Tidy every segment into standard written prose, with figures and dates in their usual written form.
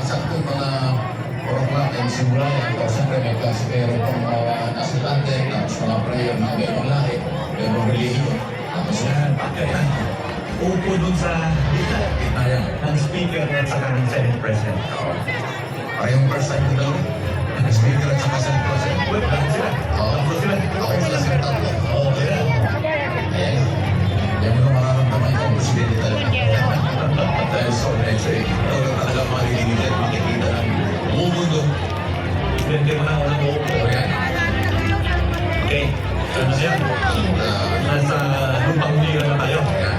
sakto mga 4 o'clock and simula yan. Ito siyempre may klase meron pang mga asilante, tapos mga prayer na merong lahi, merong relihiyon. Tapos yan, Kaya, upo dun sa gitna kita yan. ng speaker at saka ng Senate President. Parehong first time ko daw. Ang speaker at saka Senate President. Wait, lahat sila. Oo. Tatlo sila. Ako sila sa tatlo. Oo, kaya. Ayan. Yan mo na mararamdaman itong presidente talaga. Dahil so next eh, talaga marinig yan, makikita ng buong mundo. Presidente mo na ako ng upo. O yan. Okay. Ano na yan? Nasa lupang liga na tayo. Ayan.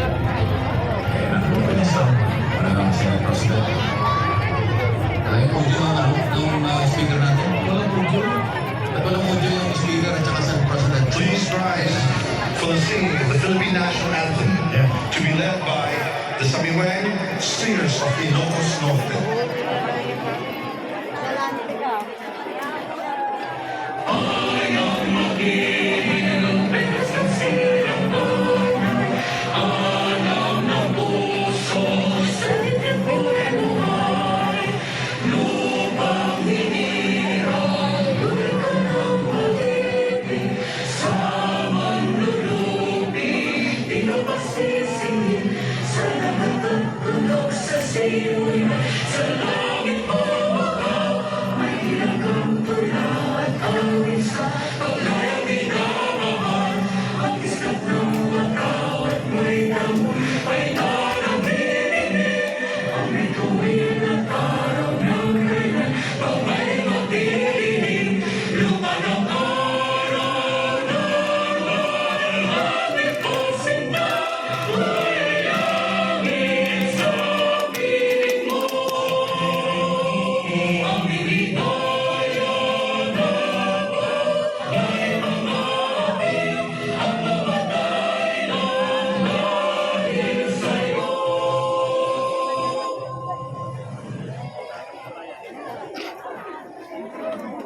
Ayan ang lupanisang. Wala naman Senate President. Ayun po yung speaker natin. Walang pujo. Philippine national anthem to be led by the Samiwang Singers of Ilocos Norte.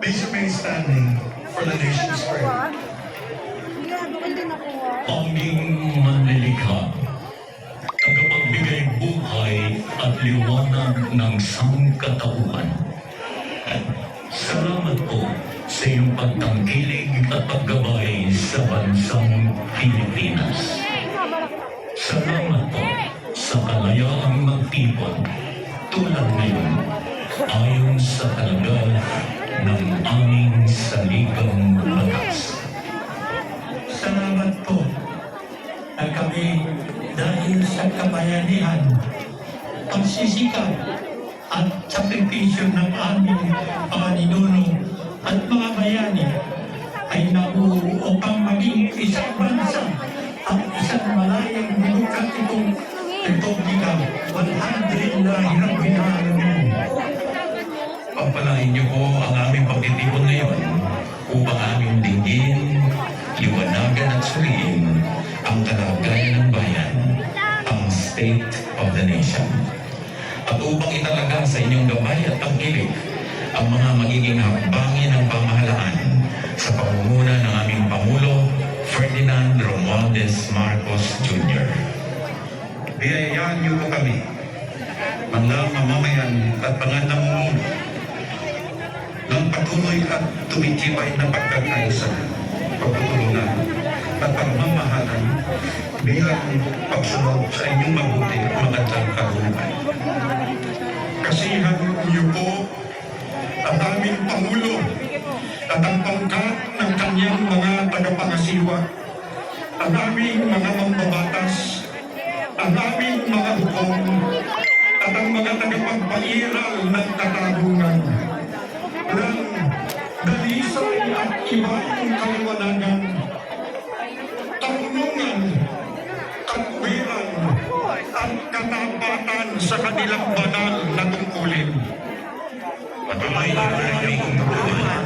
Please remain standing for the nation's prayer. Aming manlilikha, tagapagbigay buhay at liwanag ng sangkatauhan. Salamat po sa iyong pagtangkilig at paggabay sa bansang Pilipinas. Salamat po sa kalayaang magtipon tulad ngayon ayon sa talaga ng aming saligang batas. Salamat po na kami dahil sa kabayanihan, pagsisikap at sakripisyo ng aming mga ninuno at mga bayani ay nabuo upang maging isang bansa at isang malayang demokratikong republika 100 na hinahinahon. Pagpalain niyo po ang aming pagtitipon ngayon upang aming dinggin, liwanagan at suriin ang kalagayan ng bayan, ang state of the nation. At upang italaga sa inyong gabay at pagkilig ang mga magiging hakbangin ng pamahalaan sa pamumuno ng aming Pangulo, Ferdinand Romualdez Marcos Jr. Biyayaan niyo po kami, mga mamamayan at mga namumuno, ng patuloy at tumitibay na pagkakaisa, pagtutulungan at pagmamahalan bilang pagsunod sa inyong mabuti at magandang kalooban. Kasihan niyo po ang aming Pangulo at ang pangkat ng kanyang mga tagapangasiwa, ang aming mga mambabatas, ang aming mga hukom, at ang mga tagapagpairal ng katarungan ng dalisay at ibang kaliwanagan, tarunungan, katwiran, at katapatan sa kanilang banal na tungkulin. Patuloy na aming tulungan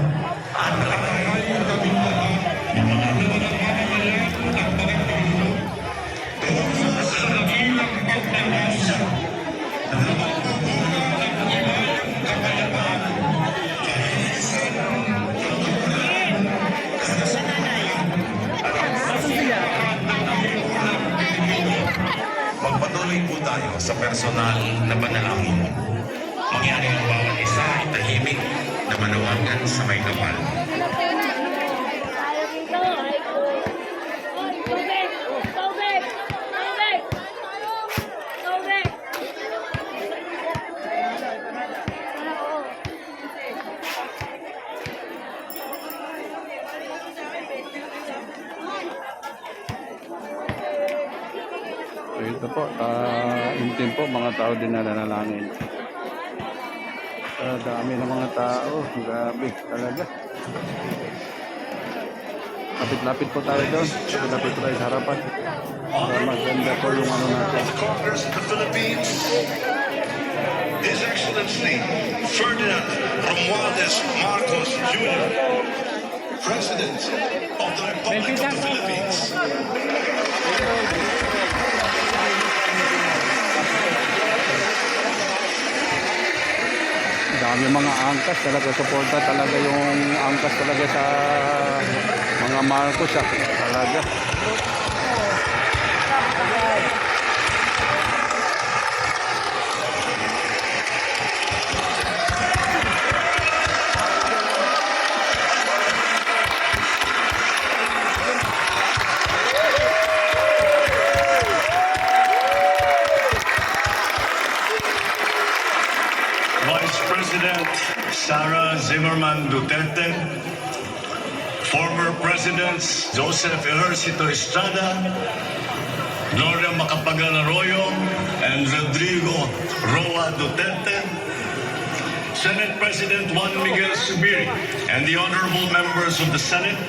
at kakayanin kaming lahat ng mga mamamayan at mga Pilipino tungo sa dakilang pagpapasa na magbubuga ng ibayang kapayapaan. Magpatuloy po tayo sa personal na panalangin. Mangyari ang bawat isa ay tahimik na manawagan sa may kapal. So ito po, intim po, mga tao din na nanalangin. Dami ng mga tao, grabe talaga. Lapit-lapit po tayo doon, lapit po tayo sa harapan. Para maganda po yung ano natin. Congress of the Philippines, His Excellency Ferdinand Romualdez Marcos Jr., President of the Republic of the Philippines. Dami mga angkas talaga, suporta talaga yung angkas talaga sa mga Marcos talaga. Vice President Sara Zimmerman Duterte, former Presidents Joseph Ejercito Estrada, Gloria Macapagal Arroyo, and Rodrigo Roa Duterte, Senate President Juan Miguel Zubiri, and the honorable members of the Senate,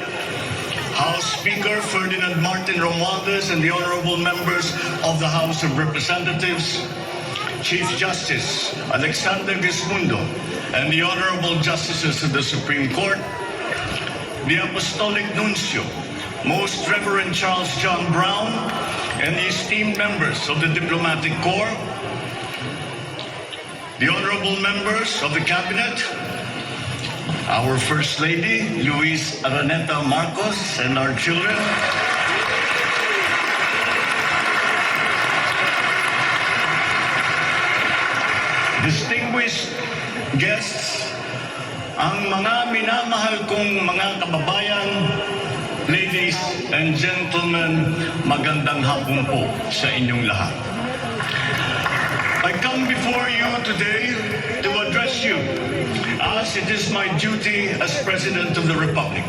House Speaker Ferdinand Martin Romualdez, and the honorable members of the House of Representatives, Chief Justice Alexander Gesmundo, and the Honorable Justices of the Supreme Court, the Apostolic Nuncio, Most Reverend Charles John Brown, and the esteemed members of the Diplomatic Corps, the honorable members of the Cabinet, our First Lady, Luis Araneta Marcos, and our children, distinguished guests, ang mga minamahal kong mga kababayan, ladies and gentlemen, magandang hapon po sa inyong lahat. I come before you today to address you as it is my duty as President of the Republic.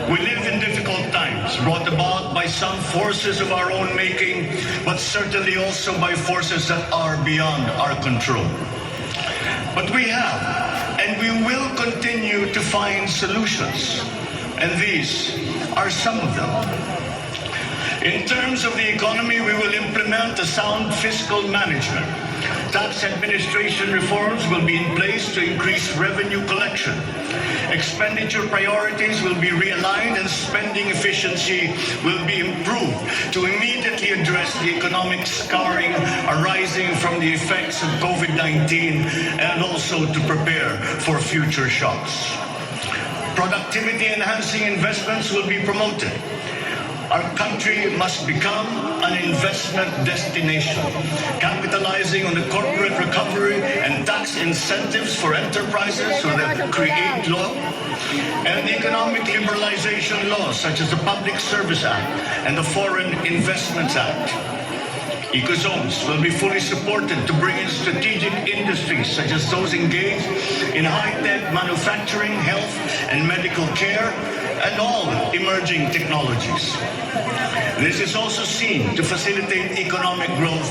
We live in difficult times, brought about by some forces of our own making, but certainly also by forces that are beyond our control. But we have, and we will continue to find solutions, and these are some of them. In terms of the economy, we will implement a sound fiscal management. Tax administration reforms will be in place to increase revenue collection. Expenditure priorities will be realigned and spending efficiency will be improved to immediately address the economic scarring arising from the effects of COVID-19 and also to prepare for future shocks. Productivity-enhancing investments will be promoted. Our country must become an investment destination, capitalizing on the corporate recovery and tax incentives for enterprises so that create law and economic liberalization laws such as the Public Service Act and the Foreign Investments Act. Ecozones will be fully supported to bring in strategic industries such as those engaged in high-tech manufacturing, health and medical care, and all emerging technologies. This is also seen to facilitate economic growth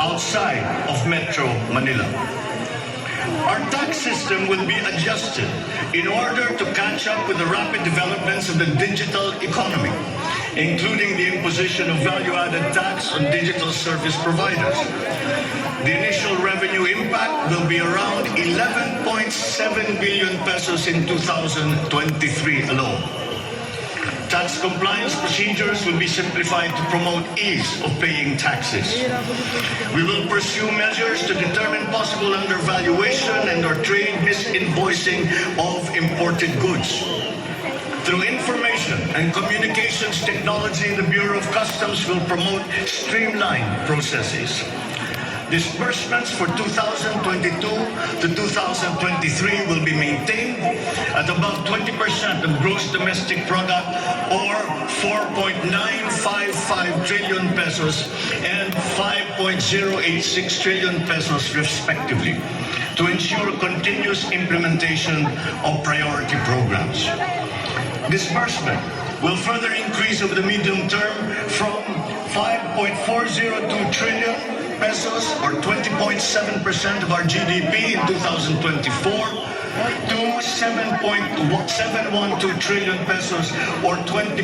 outside of Metro Manila. Our tax system will be adjusted in order to catch up with the rapid developments of the digital economy, including the imposition of value-added tax on digital service providers. The initial revenue impact will be around 11.7 billion pesos in 2023 alone. Tax compliance procedures will be simplified to promote ease of paying taxes. We will pursue measures to determine possible undervaluation and or trade misinvoicing of imported goods. Through information and communications technology, the Bureau of Customs will promote streamlined processes. Disbursements for 2022 to 2023 will be maintained at about 20% of gross domestic product or 4.955 trillion pesos and 5.086 trillion pesos respectively to ensure continuous implementation of priority programs. Disbursement will further increase over the medium term from 5.402 trillion pesos or 20.7% of our GDP in 2024 to 7.712 trillion pesos or 20.6%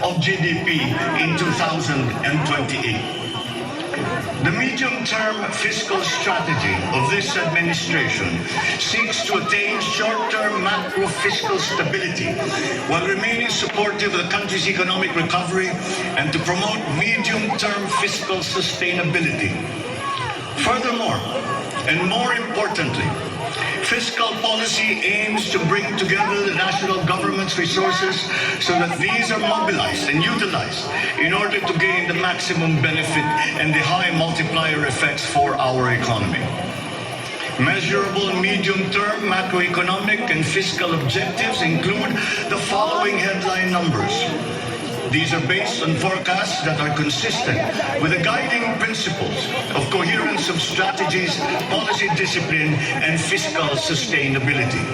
of GDP in 2028. The medium-term fiscal strategy of this administration seeks to attain short-term macro-fiscal stability while remaining supportive of the country's economic recovery and to promote medium-term fiscal sustainability. Furthermore, and more importantly, fiscal policy aims to bring together the national government's resources so that these are mobilized and utilized in order to gain the maximum benefit and the high multiplier effects for our economy. Measurable medium-term macroeconomic and fiscal objectives include the following headline numbers. These are based on forecasts that are consistent with the guiding principles of coherence of strategies, policy discipline, and fiscal sustainability.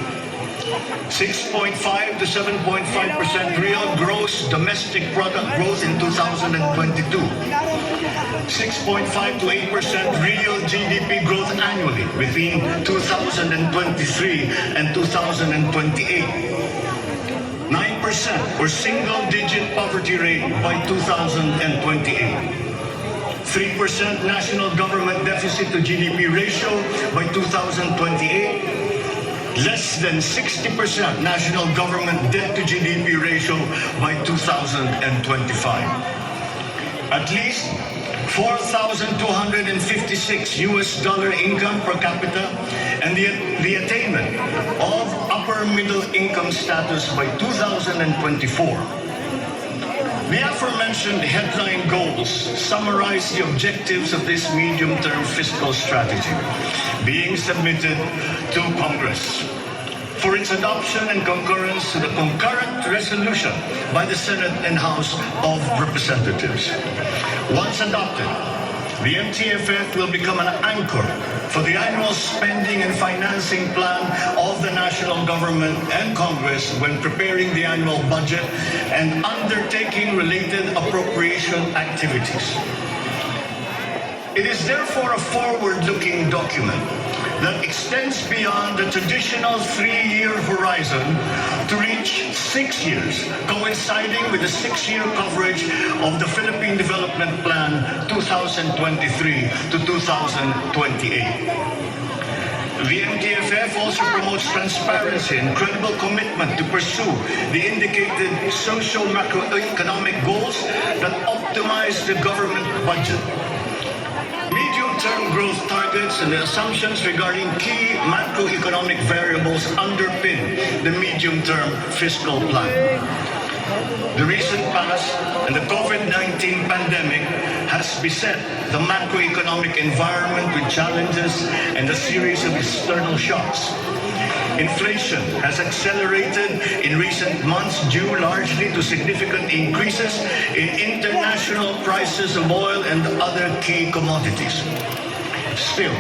6.5 to 7.5% real gross domestic product growth in 2022. 6.5 to 8% real GDP growth annually between 2023 and 2028. 9% or single-digit poverty rate by 2028. 3% national government deficit to GDP ratio by 2028. Less than 60% national government debt to GDP ratio by 2025. At least $4,256 income per capita and the attainment of upper middle income status by 2024. The aforementioned headline goals summarize the objectives of this medium-term fiscal strategy being submitted to Congress for its adoption and concurrence to the concurrent resolution by the Senate and House of Representatives. Once adopted, the MTFF will become an anchor for the annual spending and financing plan of the national government and Congress when preparing the annual budget and undertaking related appropriation activities. It is therefore a forward-looking document that extends beyond the traditional 3-year horizon to reach 6 years, coinciding with the 6-year coverage of the Philippine Development Plan 2023 to 2028. The MTFF also promotes transparency and credible commitment to pursue the indicated social macroeconomic goals that optimize the government budget. Medium-term growth targets and the assumptions regarding key macroeconomic variables underpin the medium-term fiscal plan. The recent past and the COVID-19 pandemic has beset the macroeconomic environment with challenges and a series of external shocks. Inflation has accelerated in recent months due largely to significant increases in international prices of oil and other key commodities. Still,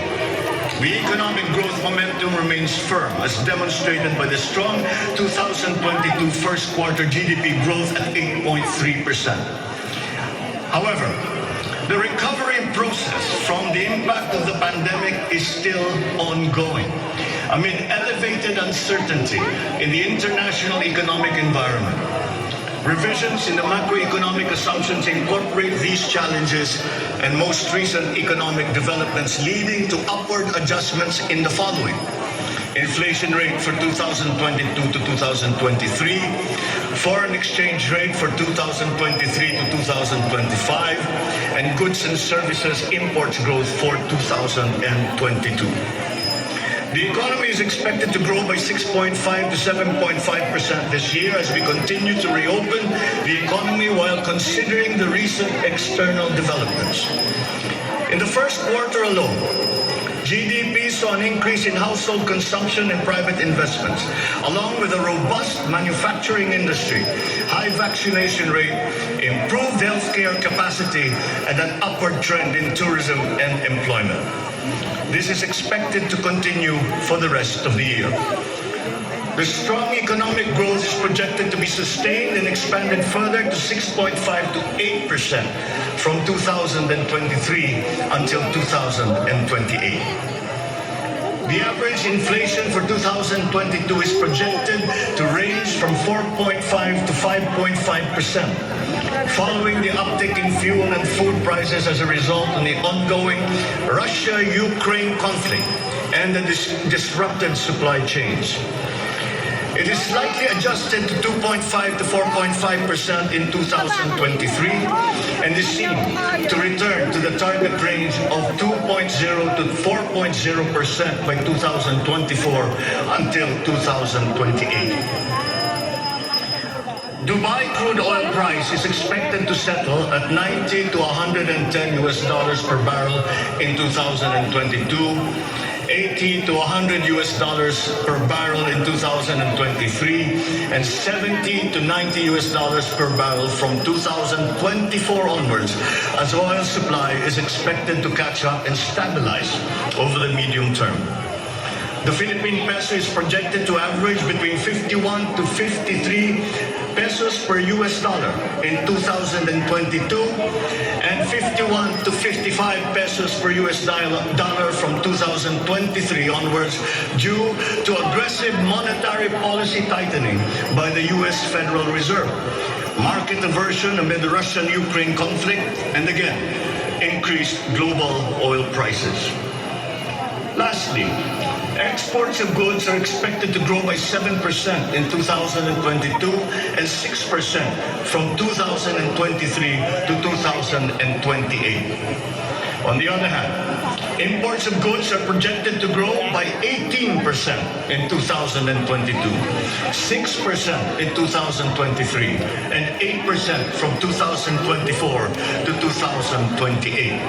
the economic growth momentum remains firm, as demonstrated by the strong 2022 first quarter GDP growth at 8.3%. However, the recovery process from the impact of the pandemic is still ongoing amid elevated uncertainty in the international economic environment. Revisions in the macroeconomic assumptions incorporate these challenges and most recent economic developments, leading to upward adjustments in the following: inflation rate for 2022 to 2023, foreign exchange rate for 2023 to 2025, and goods and services imports growth for 2022. The economy is expected to grow by 6.5 to 7.5% this year as we continue to reopen the economy while considering the recent external developments. In the first quarter alone, GDP saw an increase in household consumption and private investments, along with a robust manufacturing industry, high vaccination rate, improved healthcare capacity, and an upward trend in tourism and employment. This is expected to continue for the rest of the year. The strong economic growth is projected to be sustained and expanded further to 6.5 to 8% from 2023 until 2028. The average inflation for 2022 is projected to range from from 4.5 to 5.5%, following the uptick in fuel and food prices as a result of the ongoing Russia-Ukraine conflict and the disrupted supply chains. It is slightly adjusted to 2.5 to 4.5% in 2023 and is seen to return to the target range of 2.0 to 4.0% by 2024 until 2028. Dubai crude oil price is expected to settle at 90 to 110 US dollars per barrel in 2022, 80 to 100 US dollars per barrel in 2023, and 70 to 90 US dollars per barrel from 2024 onwards, as oil supply is expected to catch up and stabilize over the medium term. The Philippine peso is projected to average between 51 to 53 pesos per US dollar in 2022 and 51 to 55 pesos per US dollar from 2023 onwards due to aggressive monetary policy tightening by the US Federal Reserve, market aversion amid the Russian-Ukraine conflict, and again, increased global oil prices. Lastly, exports of goods are expected to grow by 7% in 2022 and 6% from 2023 to 2028. On the other hand, imports of goods are projected to grow by 18% in 2022, 6% in 2023, and 8% from 2024 to 2028.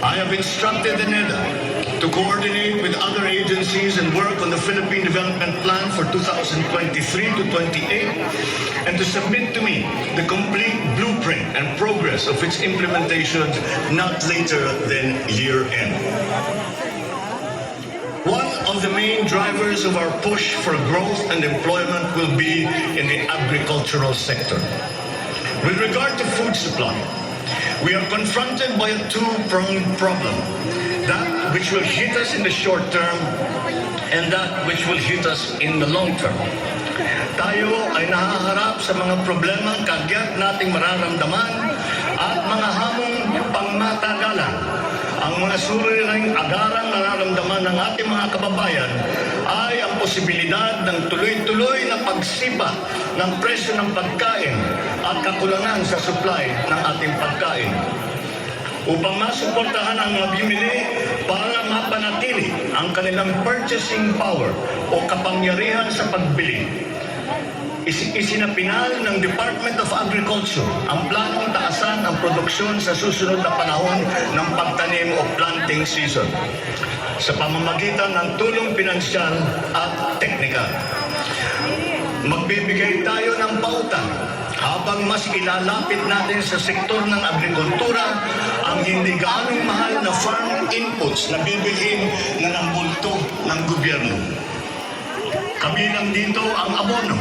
I have instructed the NEDA to coordinate with other agencies and work on the Philippine Development Plan for 2023 to 28 and to submit to me the complete blueprint and progress of its implementation not later than year end. One of the main drivers of our push for growth and employment will be in the agricultural sector. With regard to food supply, we are confronted by a two-pronged problem. That which will hit us in the short term and that which will hit us in the long term. Tayo ay nahaharap sa mga problemang kagyat nating mararamdaman at mga hamong pangmatagalan. Ang mga suriling agarang nararamdaman ng ating mga kababayan ay ang posibilidad ng tuloy-tuloy na pagsipa ng presyo ng pagkain at kakulangan sa supply ng ating pagkain. Upang masuportahan ang mga bumili para mapanatili ang kanilang purchasing power o kapangyarihan sa pagbili. Isinapinal ng Department of Agriculture ang planong taasan ang produksyon sa susunod na panahon ng pagtanim o planting season sa pamamagitan ng tulong pinansyal at teknikal. Magbibigay tayo ng pautang habang mas ilalapit natin sa sektor ng agrikultura ang hindi gaanong mahal na farm inputs na bibilhin na ng bulto ng gobyerno. Kabilang dito ang abono,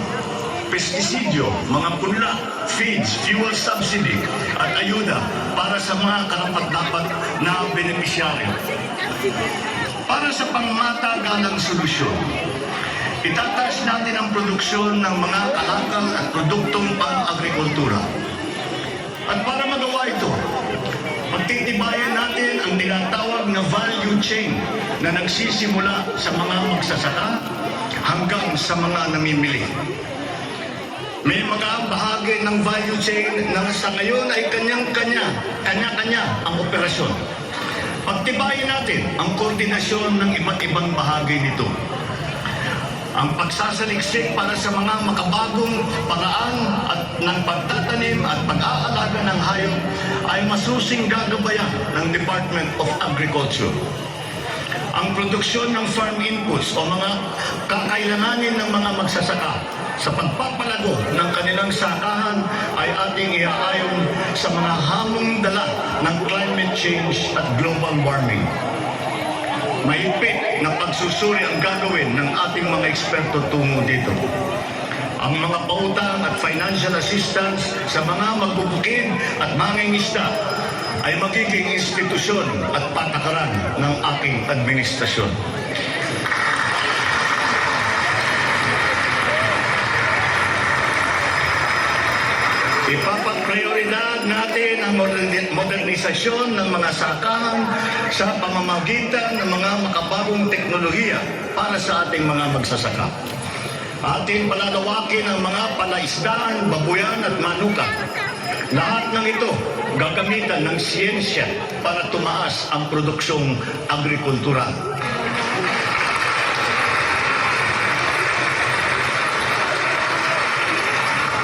pestisidyo, mga punla, feeds, fuel subsidy at ayuda para sa mga karapat-dapat na benepisyaryo. Para sa pangmatagalang solusyon, itataas natin ang produksyon ng mga kalakal at produktong pang-agrikultura. At para magawa ito, pagtitibayan natin ang tinatawag na value chain na nagsisimula sa mga magsasaka hanggang sa mga namimili. May mga bahagi ng value chain na sa ngayon ay kanya-kanya ang operasyon. Pagtibayin natin ang koordinasyon ng iba't ibang bahagi nito. Ang pagsasaliksik para sa mga makabagong paraan at ng pagtatanim at pag-aalaga ng hayop ay masusing gagabayan ng Department of Agriculture. Ang produksyon ng farm inputs o mga kakailanganin ng mga magsasaka sa pagpapalago ng kanilang sakahan ay ating iaayon sa mga hamong dala ng climate change at global warming. Mahigpit na pagsusuri ang gagawin ng ating mga eksperto tungo dito. Ang mga pautang at financial assistance sa mga magbubukid at mangingisda ay magiging institusyon at patakaran ng aking administrasyon. modernisasyon ng mga sakahan sa pamamagitan ng mga makabagong teknolohiya para sa ating mga magsasaka. Ating palalawakin ang mga palaisdaan, babuyan at manuka. Lahat ng ito gagamitan ng siyensya para tumaas ang produksyong agrikultural.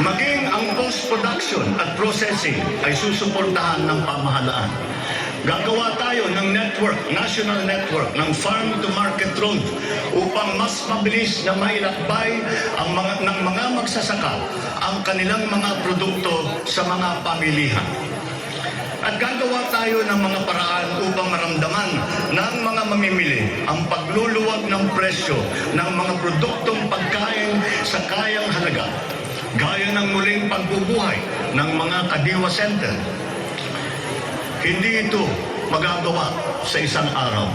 Maging ang post-production at processing ay susuportahan ng pamahalaan. Gagawa tayo ng network, national network ng farm-to-market road upang mas mabilis na mailakbay ng mga magsasaka ang kanilang mga produkto sa mga pamilihan. At gagawa tayo ng mga paraan upang maramdaman ng mga mamimili ang pagluluwag ng presyo ng mga produktong pagkain sa kayang halaga, gaya ng muling pagbubuhay ng mga Kadiwa Center. Hindi ito magagawa sa isang araw.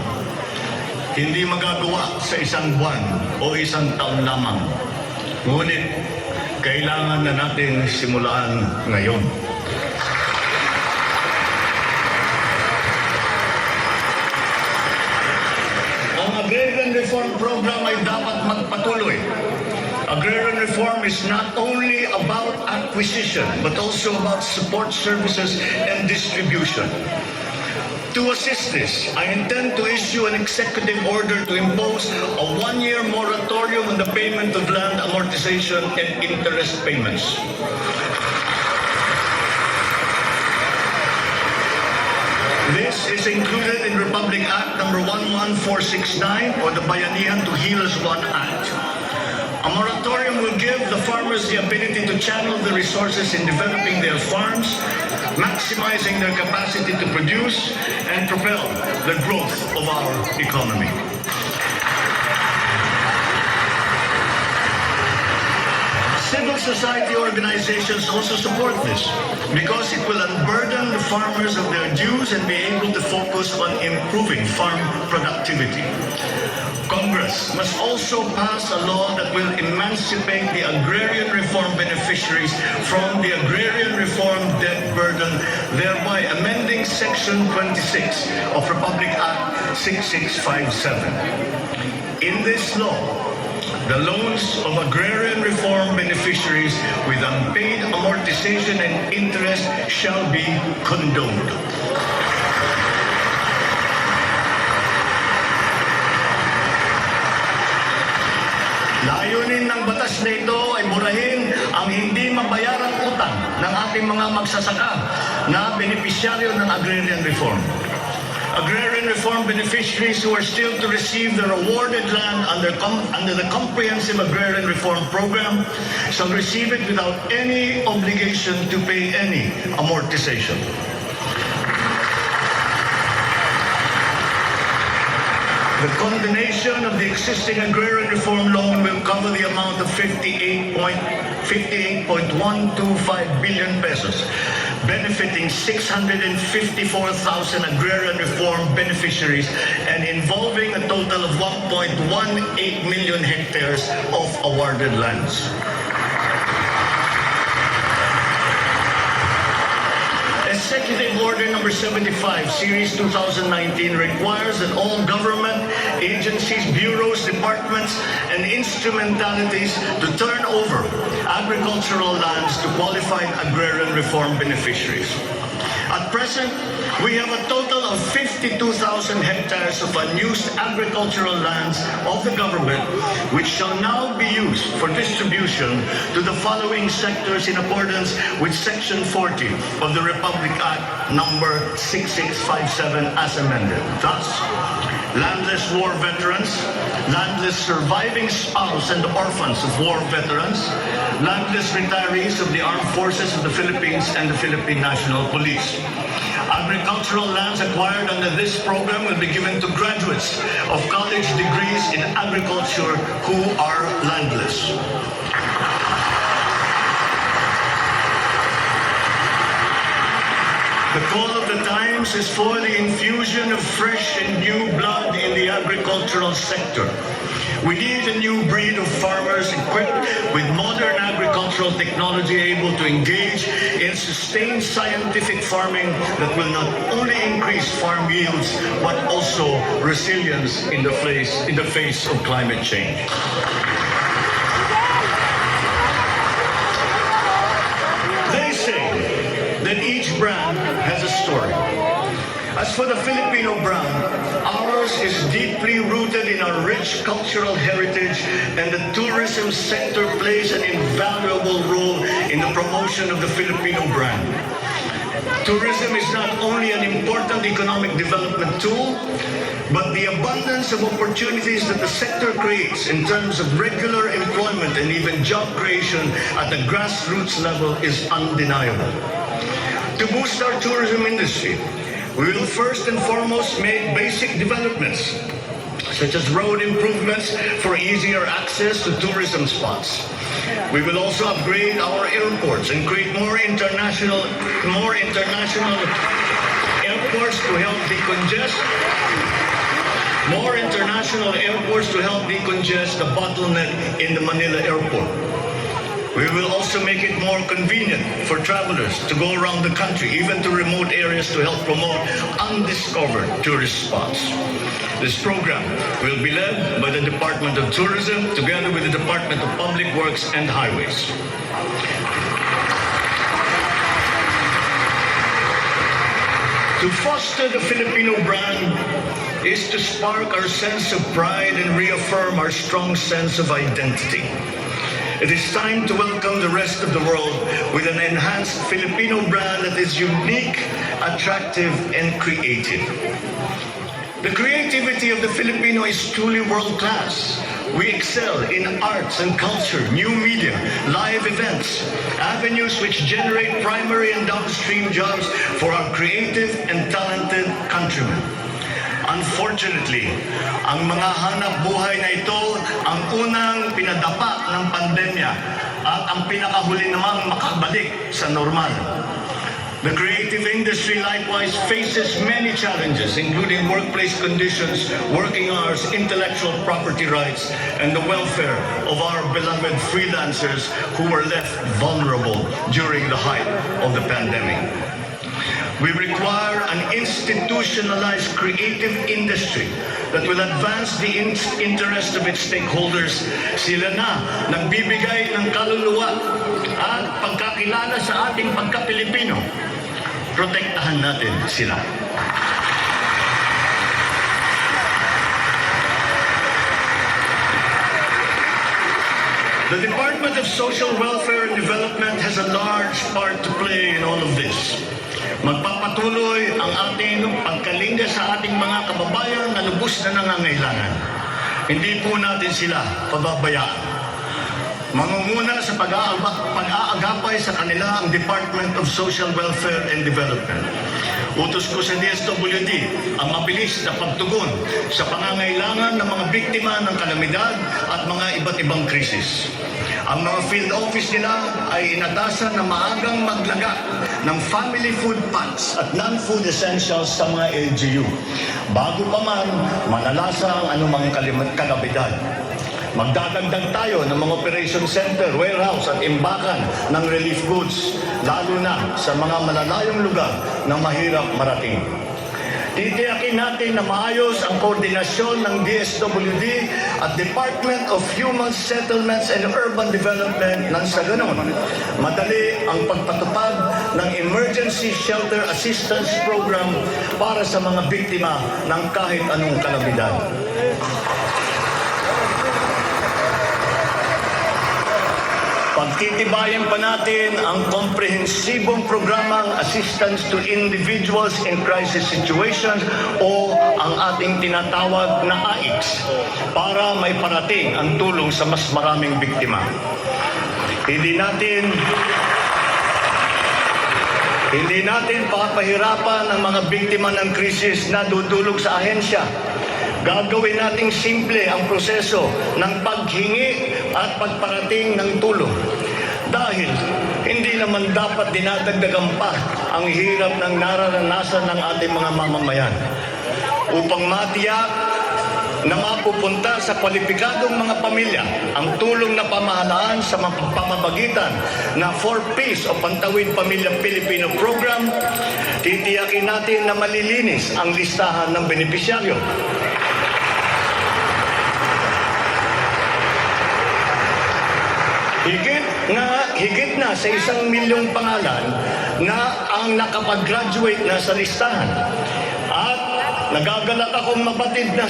Hindi magagawa sa isang buwan o isang taon lamang. Ngunit, kailangan na natin simulaan ngayon. Ang Agrarian Reform Program ay dapat magpatuloy. Agrarian reform is not only about acquisition, but also about support services and distribution. To assist this, I intend to issue an executive order to impose a one-year moratorium on the payment of land amortization and interest payments. This is included in Republic Act number 11469 or the Bayanihan to Healers 1 Act. A moratorium will give the farmers the ability to channel the resources in developing their farms, maximizing their capacity to produce, and propel the growth of our economy. Civil society organizations also support this because it will unburden the farmers of their dues and be able to focus on improving farm productivity. Congress must also pass a law that will emancipate the agrarian reform beneficiaries from the agrarian reform debt burden, thereby amending Section 26 of Republic Act 6657. In this law, the loans of agrarian reform beneficiaries with unpaid amortization and interest shall be condoned. Layunin ng batas na ito ay burahin ang hindi mabayarang utang ng ating mga magsasaka na benepisyaryo ng agrarian reform. Agrarian reform beneficiaries who are still to receive their awarded land under the Comprehensive Agrarian Reform Program shall receive it without any obligation to pay any amortization. The condonation of the existing agrarian reform loan will cover the amount of 58.125 billion pesos, benefiting 654,000 agrarian reform beneficiaries and involving a total of 1.18 million hectares of awarded lands. Executive Order number 75, Series 2019 requires that all government agencies, bureaus, departments, and instrumentalities to turn over agricultural lands to qualified agrarian reform beneficiaries. At present, we have a total of 52,000 hectares of unused agricultural lands of the government, which shall now be used for distribution to the following sectors in accordance with Section 40 of the Republic Act number 6657 as amended. Thus, landless war veterans, landless surviving spouse and orphans of war veterans, landless retirees of the Armed Forces of the Philippines and the Philippine National Police. Agricultural lands acquired under this program will be given to graduates of college degrees in agriculture who are landless. The call of the times is for the infusion of fresh and new blood in the agricultural sector. We need a new breed of farmers equipped with modern agricultural agricultural technology able to engage in sustained scientific farming that will not only increase farm yields but also resilience in the face of climate change. They say that each brand has a story. As for the Filipino brand, ours is deeply rooted in our rich cultural heritage, and the tourism sector plays an invaluable role in the promotion of the Filipino brand. Tourism is not only an important economic development tool, but the abundance of opportunities that the sector creates in terms of regular employment and even job creation at the grassroots level is undeniable. To boost our tourism industry, we will first and foremost make basic developments, such as road improvements for easier access to tourism spots. We will also upgrade our airports and create more international airports to help decongest the bottleneck in the Manila airport. We will also make it more convenient for travelers to go around the country, even to remote areas, to help promote undiscovered tourist spots. This program will be led by the Department of Tourism together with the Department of Public Works and Highways. To foster the Filipino brand is to spark our sense of pride and reaffirm our strong sense of identity. It is time to welcome the rest of the world with an enhanced Filipino brand that is unique, attractive, and creative. The creativity of the Filipino is truly world-class. We excel in arts and culture, new media, live events, avenues which generate primary and downstream jobs for our creative and talented countrymen. Unfortunately, ang mga hanap buhay na ito ang unang pinadapa ng pandemya at ang pinakahuli namang makabalik sa normal. The creative industry likewise faces many challenges, including workplace conditions, working hours, intellectual property rights, and the welfare of our beloved freelancers who were left vulnerable during the height of the pandemic. We require an institutionalized creative industry that will advance the interest of its stakeholders. Sila na nagbibigay ng kaluluwa at pagkakilala sa ating pagka-Pilipino. Protektahan natin sila. The Department of Social Welfare and Development has a large part to play in all of this. Magpapatuloy ang ating pagkalinga sa ating mga kababayan na lubos na nangangailangan. Hindi po natin sila pababayaan. Mangunguna sa pag-aagapay sa kanila ang Department of Social Welfare and Development. Utos ko sa DSWD ang mabilis na pagtugon sa pangangailangan ng mga biktima ng kalamidad at mga iba't ibang krisis. Ang mga field office nila ay inatasan na maagang maglaga ng family food packs at non-food essentials sa mga LGU bago pa man manalasa ang anumang kalamidad. Magdadagdag tayo ng mga operation center, warehouse at imbakan ng relief goods, lalo na sa mga malalayong lugar na mahirap marating. Titiyakin natin na maayos ang koordinasyon ng DSWD at Department of Human Settlements and Urban Development nang sa ganon madali ang pagpatupad ng Emergency Shelter Assistance Program para sa mga biktima ng kahit anong kalamidad. Pagtitibayan pa natin ang komprehensibong programang Assistance to Individuals in Crisis Situations o ang ating tinatawag na AICS para may parating ang tulong sa mas maraming biktima. Hindi natin papahirapan ang mga biktima ng krisis na dudulog sa ahensya. Gagawin nating simple ang proseso ng paghingi at pagparating ng tulong. Dahil hindi naman dapat dinadagdagan pa ang hirap ng nararanasan ng ating mga mamamayan. Upang matiyak na mapupunta sa kwalipikadong mga pamilya ang tulong na pamahalaan sa pamamagitan na 4Ps o Pantawid Pamilyang Pilipino Program, titiyakin natin na malilinis ang listahan ng benepisyaryo. Higit na sa 1 milyong pangalan na ang nakapag-graduate na sa listahan. At nagagalak akong mapatid na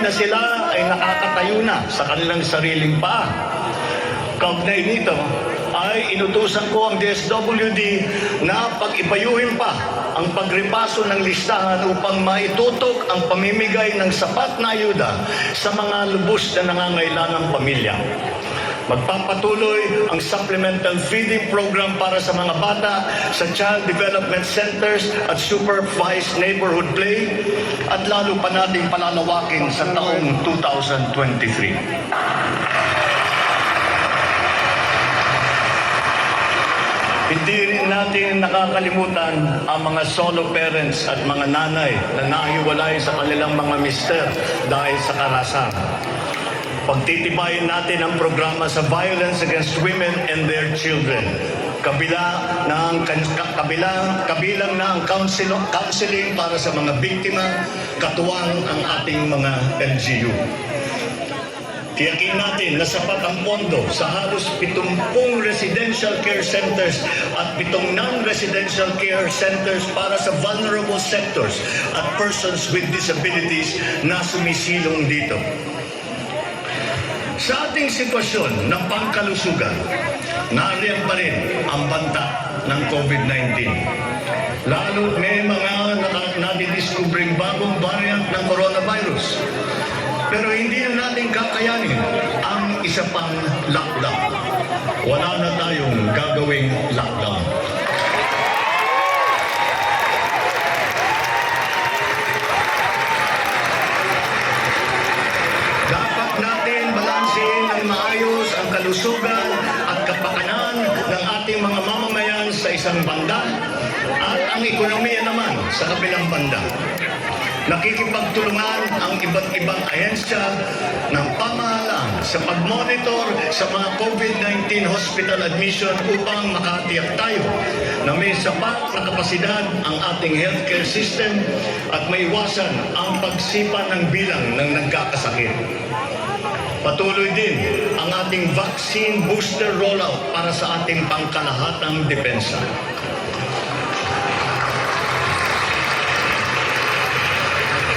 sila ay nakakatayo na sa kanilang sariling paa. Kaugnay nito ay inutusan ko ang DSWD na pag-ibayuhin pa ang pagripaso ng listahan upang maitutok ang pamimigay ng sapat na ayuda sa mga lubos na nangangailangang pamilya. Magpapatuloy ang supplemental feeding program para sa mga bata sa child development centers at supervised neighborhood play at lalo pa nating palalawakin sa taong 2023. Hindi rin natin nakakalimutan ang mga solo parents at mga nanay na nahiwalay sa kanilang mga mister dahil sa karahasan. Pagtitibayin natin ang programa sa violence against women and their children. Kabilang na ang counseling para sa mga biktima, katuwang ang ating mga LGU. Tiyakin natin na sapat ang pondo sa halos 70 residential care centers at 7 non-residential care centers para sa vulnerable sectors at persons with disabilities na sumisilong dito. Sa ating sitwasyon ng pangkalusugan, nariyan pa rin ang banta ng COVID-19. Lalo may mga nadidiscovering bagong variant ng coronavirus. Pero hindi na natin kakayanin ang isa pang lockdown. Wala na tayong gagawing lockdown. Dapat natin balansin ng maayos ang kalusugan at kapakanan ng ating mga mamamayan sa isang banda at ang ekonomiya naman sa kabilang banda. Nakikipagtulungan ang iba't ibang ahensya ng pamahalaan sa pag-monitor sa mga COVID-19 hospital admission upang makatiyak tayo na may sapat na kapasidad ang ating healthcare system at maiwasan ang pagsipa ng bilang ng nagkakasakit. Patuloy din ang ating vaccine booster rollout para sa ating pangkalahatang depensa.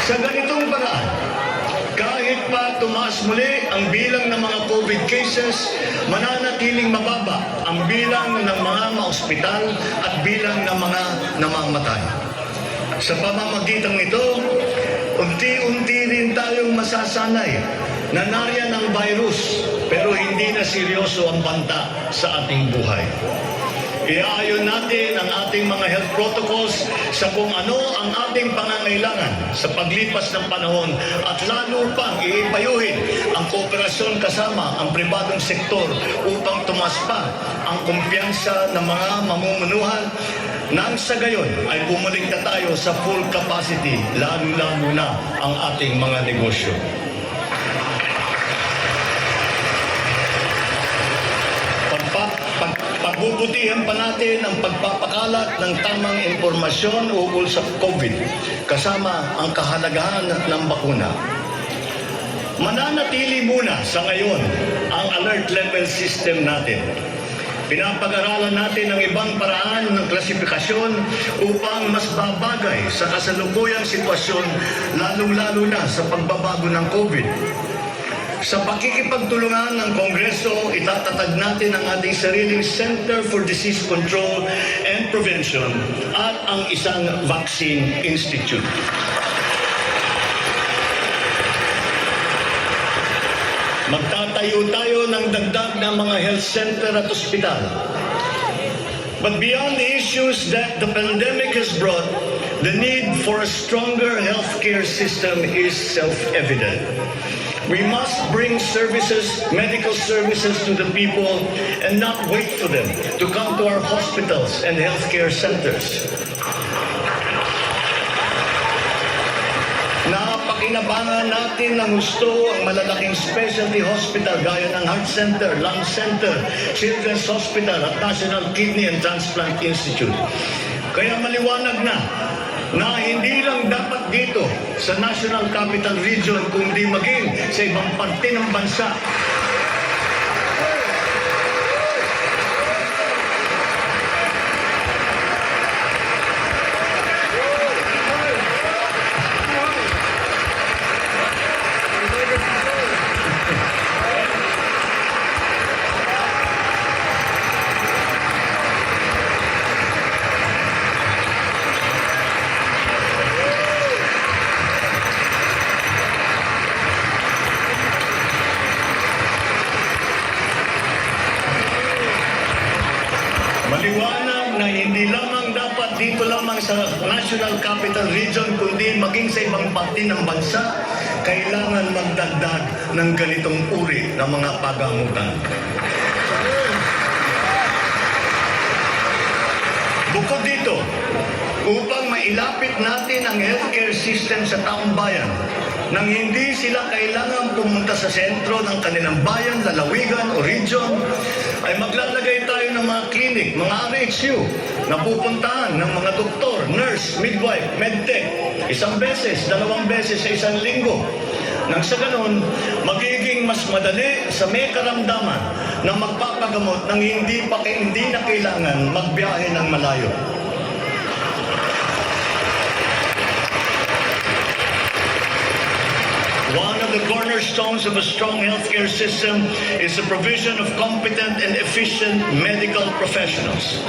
Sa ganitong paraan, kahit pa tumaas muli ang bilang ng mga COVID cases, mananatiling mababa ang bilang ng mga maospital at bilang ng mga namamatay. Sa pamamagitan nito, unti-unti rin tayong masasanay na nariyan ang virus pero hindi na seryoso ang banta sa ating buhay. Iaayon natin ang ating mga health protocols sa kung ano ang ating pangangailangan sa paglipas ng panahon at lalo pang iipayuhin ang kooperasyon kasama ang pribadong sektor upang tumas pa ang kumpiyansa ng mga mamumunuhan nang sa gayon ay bumalik na tayo sa full capacity, lalo-lalo na ang ating mga negosyo. Pagbubutihan pa natin ang pagpapakalat ng tamang impormasyon ukol sa COVID, kasama ang kahalagahan ng bakuna. Mananatili muna sa ngayon ang alert level system natin. Pinapag-aralan natin ang ibang paraan ng klasifikasyon upang mas babagay sa kasalukuyang sitwasyon, lalong-lalo na sa pagbabago ng COVID. Sa pakikipagtulungan ng Kongreso, itatatag natin ang ating sariling Center for Disease Control and Prevention at ang isang Vaccine Institute. Magtatayo tayo ng dagdag na mga health center at ospital. But beyond the issues that the pandemic has brought, the need for a stronger healthcare system is self-evident. We must bring services, medical services to the people and not wait for them to come to our hospitals and healthcare centers. mapakinabangan natin ng gusto ang malalaking specialty hospital gaya ng Heart Center, Lung Center, Children's Hospital at National Kidney and Transplant Institute. Kaya maliwanag na hindi lang dapat dito sa National Capital Region kundi maging sa ibang parte ng bansa. Maliwanag na hindi lamang dapat dito lamang sa National Capital Region kundi maging sa ibang parte ng bansa, kailangan magdagdag ng ganitong uri ng mga pagamutan. Bukod dito, upang mailapit natin ang healthcare system sa taong bayan, nang hindi sila kailangan pumunta sa sentro ng kanilang bayan, lalawigan o region, ay maglalagay tayo ng mga clinic, mga RHU, na pupuntahan ng mga doktor, nurse, midwife, medtech, 1 beses, 2 beses sa 1 linggo. Nang sa ganun, magiging mas madali sa may karamdaman na magpapagamot nang hindi na kailangan magbiyahe ng malayo. One of the cornerstones of a strong healthcare system is the provision of competent and efficient medical professionals.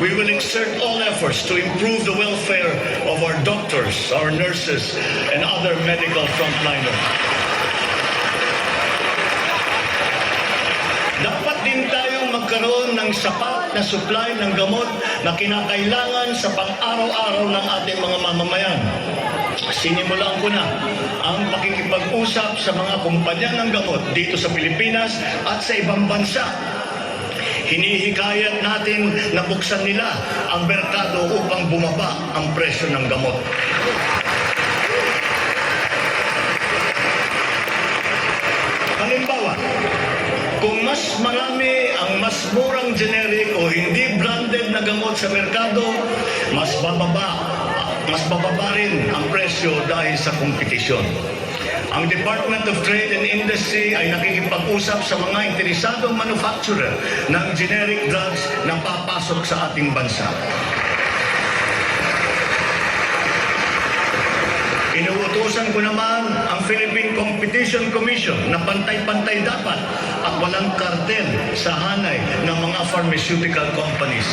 We will exert all efforts to improve the welfare of our doctors, our nurses, and other medical frontliners. Dapat din tayong magkaroon ng sapat na supply ng gamot na kinakailangan sa pang-araw-araw ng ating mga mamamayan. Sinimulan ko na ang pakikipag-usap sa mga kumpanya ng gamot dito sa Pilipinas at sa ibang bansa. Hinihikayat natin na buksan nila ang merkado upang bumaba ang presyo ng gamot. Halimbawa, kung mas marami ang mas murang generic o hindi branded na gamot sa merkado, mas bababa rin ang presyo dahil sa kompetisyon. Ang Department of Trade and Industry ay nakikipag-usap sa mga interesadong manufacturer ng generic drugs na papasok sa ating bansa. Inuutusan ko naman ang Philippine Competition Commission na pantay-pantay dapat at walang kartel sa hanay ng mga pharmaceutical companies.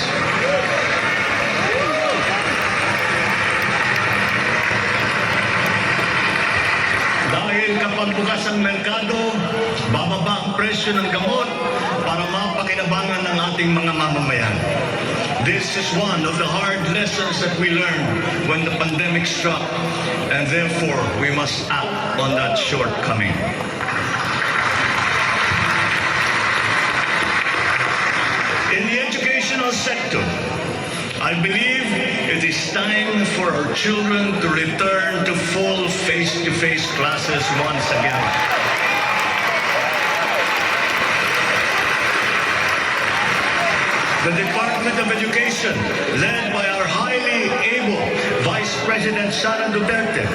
Dahil kapag bukas ang merkado, bababa ang presyo ng gamot para mapakinabangan ng ating mga mamamayan. This is one of the hard lessons that we learned when the pandemic struck, and therefore we must act on that shortcoming. In the educational sector, I believe it is time for our children to return to full face-to-face classes once again. The Department of Education, led by our highly able Vice President Sara Duterte,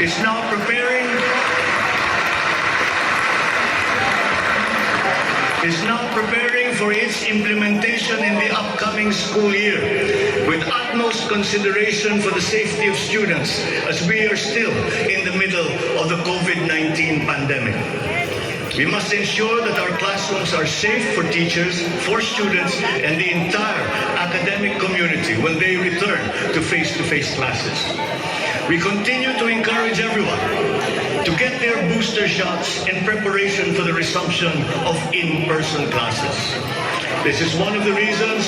is now preparing for its implementation in the upcoming school year with utmost consideration for the safety of students as we are still in the middle of the COVID-19 pandemic. We must ensure that our classrooms are safe for teachers, for students, and the entire academic community when they return to face-to-face classes. We continue to encourage everyone to get their booster shots in preparation for the resumption of in-person classes. This is one of the reasons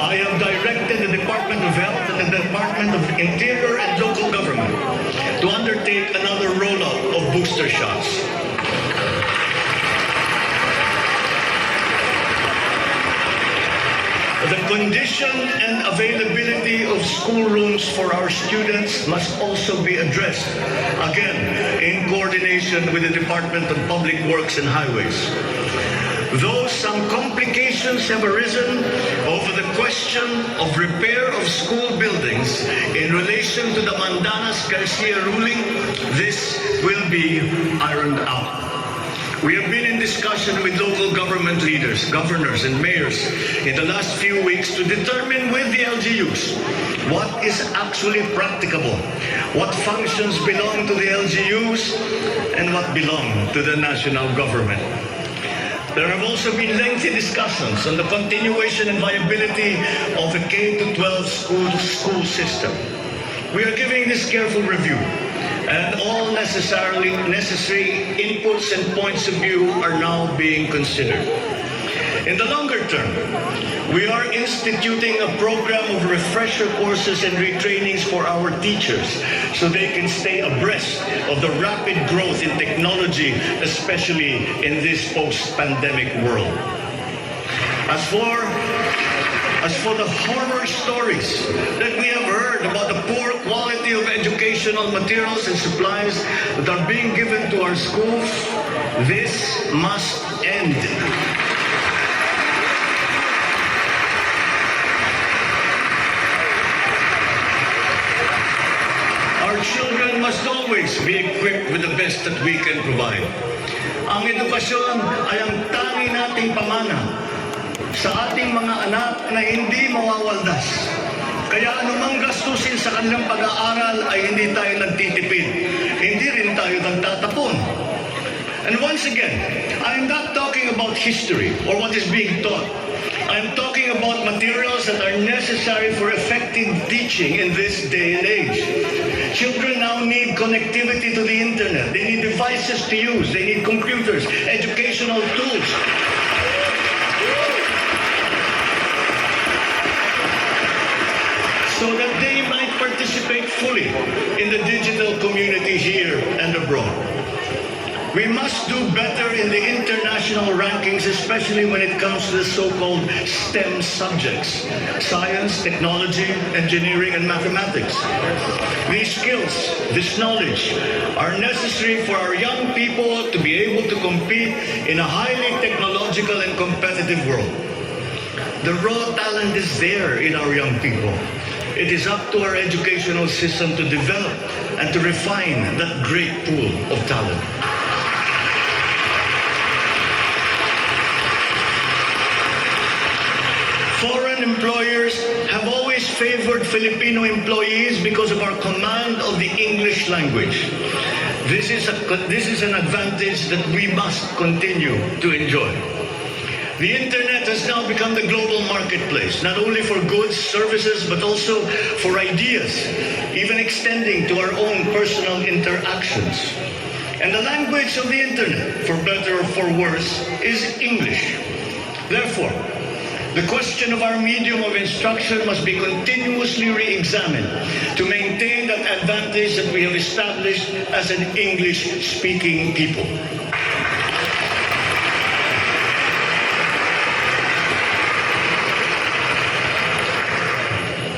I have directed the Department of Health and the Department of Interior and Local Government to undertake another rollout of booster shots. The condition and availability of schoolrooms for our students must also be addressed, again, in coordination with the Department of Public Works and Highways. Though some complications have arisen over the question of repair of school buildings in relation to the Mandanas-Garcia ruling, this will be ironed out. We have been in discussion with local government leaders, governors and mayors in the last few weeks to determine with the LGUs what is actually practicable, what functions belong to the LGUs and what belong to the national government. There have also been lengthy discussions on the continuation and viability of the K-12 school system. We are giving this careful review, and all necessary inputs and points of view are now being considered. In the longer term, we are instituting a program of refresher courses and retrainings for our teachers so they can stay abreast of the rapid growth in technology, especially in this post-pandemic world. As for the horror stories that we have heard about the poor quality of educational materials and supplies that are being given to our schools, this must end. Our children must always be equipped with the best that we can provide. Ang edukasyon ay ang tangi nating pamana sa ating mga anak na hindi mawawaldas. Kaya anumang gastusin sa kanilang pag-aaral ay hindi tayo nagtitipid. Hindi rin tayo nagtatapon. And once again, I'm not talking about history or what is being taught. I'm talking about materials that are necessary for effective teaching in this day and age. Children now need connectivity to the internet. They need devices to use. They need computers, educational tools. So that they might participate fully in the digital community here and abroad. We must do better in the international rankings, especially when it comes to the so-called STEM subjects: science, technology, engineering, and mathematics. These skills, this knowledge, are necessary for our young people to be able to compete in a highly technological and competitive world. The raw talent is there in our young people. It is up to our educational system to develop and to refine that great pool of talent. Foreign employers have always favored Filipino employees because of our command of the English language. This is an advantage that we must continue to enjoy. The internet has now become the global marketplace, not only for goods, services, but also for ideas, even extending to our own personal interactions. And the language of the internet, for better or for worse, is English. Therefore, the question of our medium of instruction must be continuously re-examined to maintain that advantage that we have established as an English-speaking people.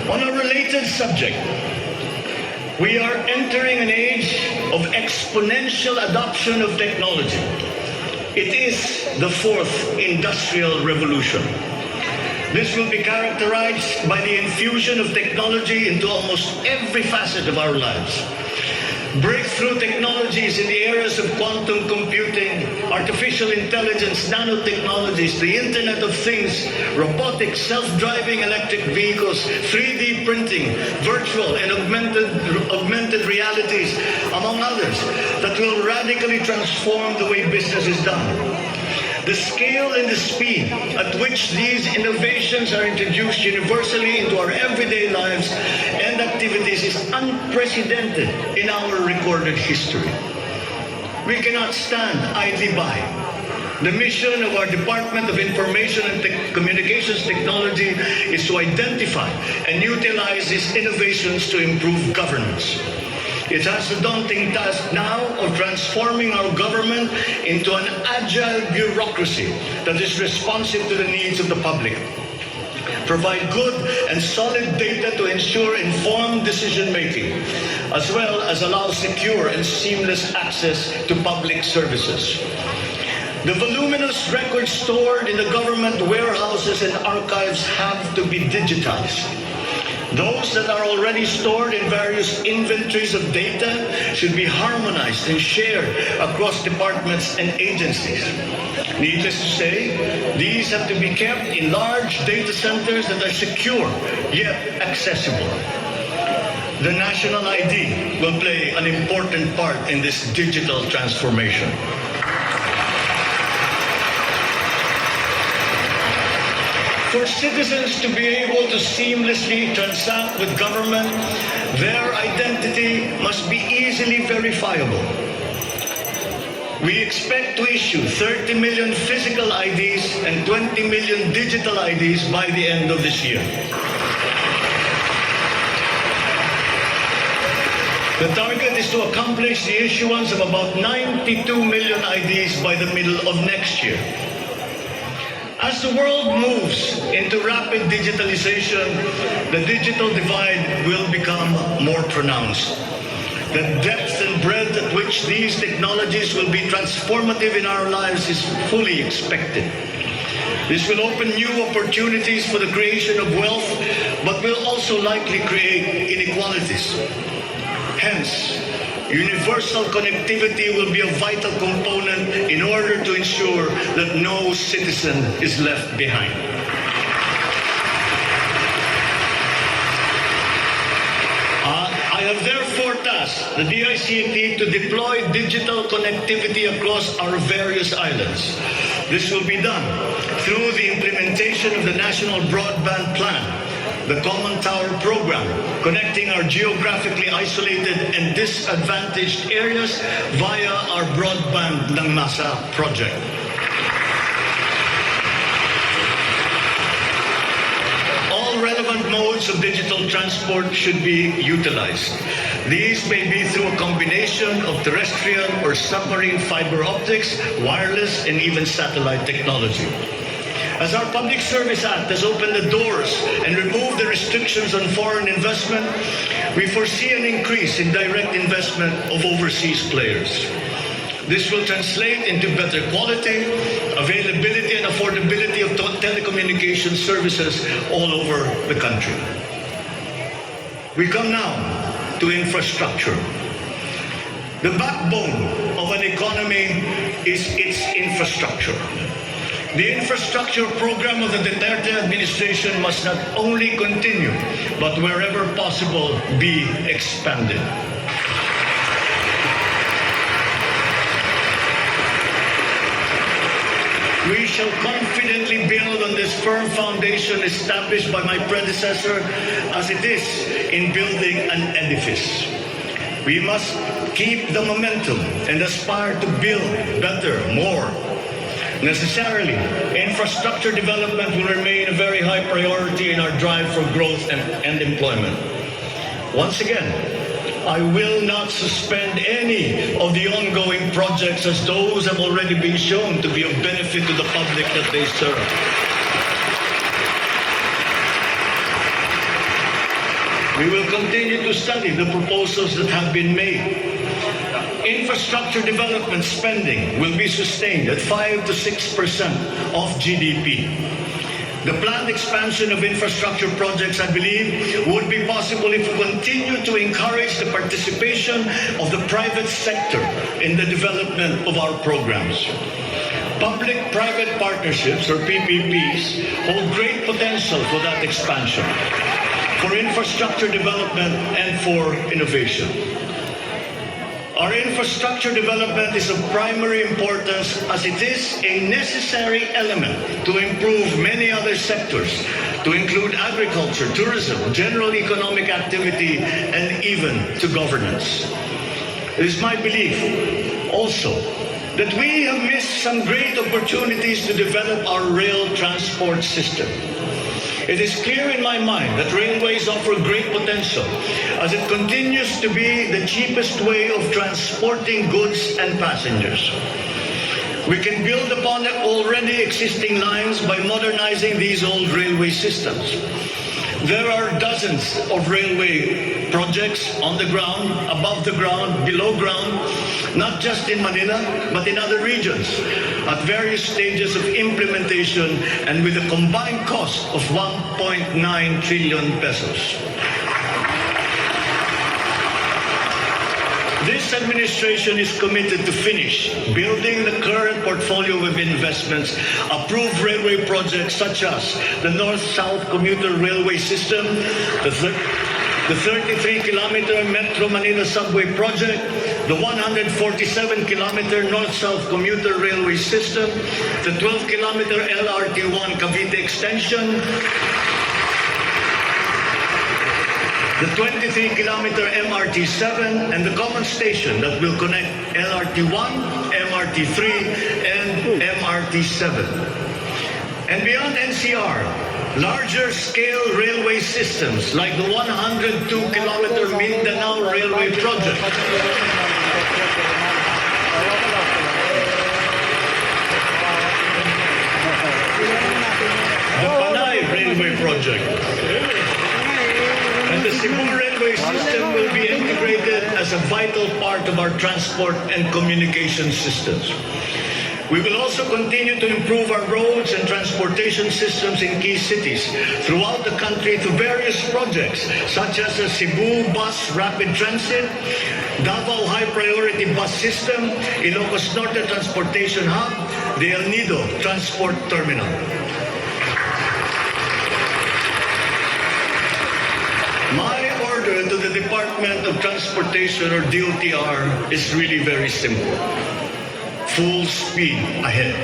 On a related subject, we are entering an age of exponential adoption of technology. It is the fourth industrial revolution. This will be characterized by the infusion of technology into almost every facet of our lives. Breakthrough technologies in the areas of quantum computing, artificial intelligence, nanotechnologies, the Internet of Things, robotics, self-driving electric vehicles, 3D printing, virtual and augmented realities, among others, that will radically transform the way business is done. The scale and the speed at which these innovations are introduced universally into our everyday lives and activities is unprecedented in our recorded history. We cannot stand idly by. The mission of our Department of Information and Communications Technology is to identify and utilize these innovations to improve governance. It has the daunting task now of transforming our government into an agile bureaucracy that is responsive to the needs of the public. provide good and solid data to ensure informed decision-making, as well as allow secure and seamless access to public services. The voluminous records stored in the government warehouses and archives have to be digitized. Those that are already stored in various inventories of data should be harmonized and shared across departments and agencies. Needless to say, these have to be kept in large data centers that are secure yet accessible. The national ID will play an important part in this digital transformation. For citizens to be able to seamlessly transact with government, their identity must be easily verifiable. We expect to issue 30 million physical IDs and 20 million digital IDs by the end of this year. The target is to accomplish the issuance of about 92 million IDs by the middle of next year. As the world moves into rapid digitalization, the digital divide will become more pronounced. The depth and breadth at which these technologies will be transformative in our lives is fully expected. This will open new opportunities for the creation of wealth, but will also likely create inequalities. Hence, universal connectivity will be a vital component in order to ensure that no citizen is left behind. I have therefore tasked the DICT to deploy digital connectivity across our various islands. This will be done through the implementation of the National Broadband Plan, the Common Tower Program, connecting our geographically isolated and disadvantaged areas via our Broadband ng Masa project. All relevant modes of digital transport should be utilized. These may be through a combination of terrestrial or submarine fiber optics, wireless, and even satellite technology. As our Public Service Act has opened the doors and removed the restrictions on foreign investment, we foresee an increase in direct investment of overseas players. This will translate into better quality, availability, and affordability of telecommunication services all over the country. We come now to infrastructure. The backbone of an economy is its infrastructure. The infrastructure program of the Duterte administration must not only continue, but wherever possible, be expanded. We shall confidently build on this firm foundation established by my predecessor, as it is in building an edifice. We must keep the momentum and aspire to build better, more. Necessarily, infrastructure development will remain a very high priority in our drive for growth and employment. Once again, I will not suspend any of the ongoing projects, as those have already been shown to be of benefit to the public that they serve. We will continue to study the proposals that have been made. Infrastructure development spending will be sustained at 5 to 6% of GDP. The planned expansion of infrastructure projects, I believe, would be possible if we continue to encourage the participation of the private sector in the development of our programs. Public-private partnerships, or PPPs, hold great potential for that expansion, for infrastructure development and for innovation. Our infrastructure development is of primary importance, as it is a necessary element to improve many other sectors, to include agriculture, tourism, general economic activity, and even to governance. It is my belief also that we have missed some great opportunities to develop our rail transport system. It is clear in my mind that railways offer great potential, as it continues to be the cheapest way of transporting goods and passengers. We can build upon the already existing lines by modernizing these old railway systems. There are dozens of railway projects on the ground, above the ground, below ground, not just in Manila, but in other regions, at various stages of implementation and with a combined cost of 1.9 trillion pesos. This administration is committed to finish building the current portfolio of investments, approved railway projects such as the North-South Commuter Railway System, the 33-kilometer Metro Manila Subway Project, the 147-kilometer North-South Commuter Railway System, the 12-kilometer LRT-1 Cavite Extension, the 23-kilometer MRT-7 and the common station that will connect LRT-1, MRT-3, and MRT-7. And beyond NCR, larger scale railway systems like the 102-kilometer Mindanao Railway Project, the Panay Railway Project, and the Cebu railway system will be integrated as a vital part of our transport and communication systems. We will also continue to improve our roads and transportation systems in key cities throughout the country through various projects such as the Cebu Bus Rapid Transit, Davao High Priority Bus System, Ilocos Norte Transportation Hub, the El Nido Transport Terminal. My order to the Department of Transportation, or DOTR, is really very simple. Full speed ahead.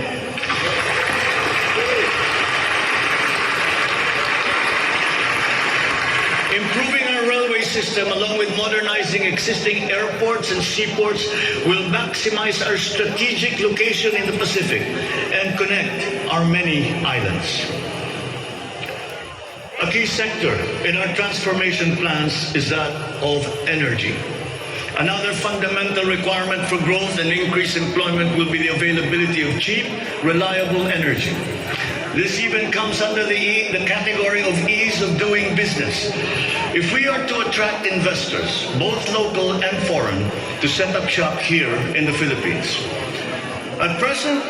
Improving our railway system along with modernizing existing airports and seaports will maximize our strategic location in the Pacific and connect our many islands. A key sector in our transformation plans is that of energy. Another fundamental requirement for growth and increased employment will be the availability of cheap, reliable energy. This even comes under the category of ease of doing business. If we are to attract investors, both local and foreign, to set up shop here in the Philippines. At present,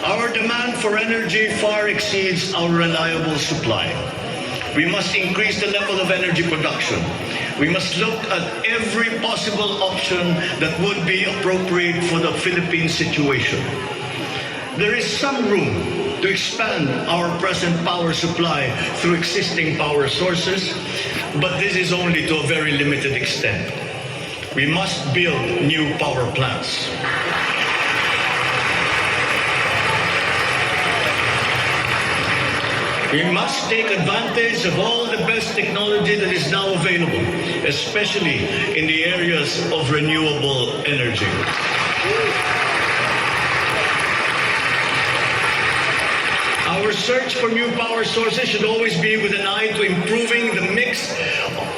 our demand for energy far exceeds our reliable supply. We must increase the level of energy production. We must look at every possible option that would be appropriate for the Philippine situation. There is some room to expand our present power supply through existing power sources, but this is only to a very limited extent. We must build new power plants. We must take advantage of all the best technology that is now available, especially in the areas of renewable energy. Our search for new power sources should always be with an eye to improving the mix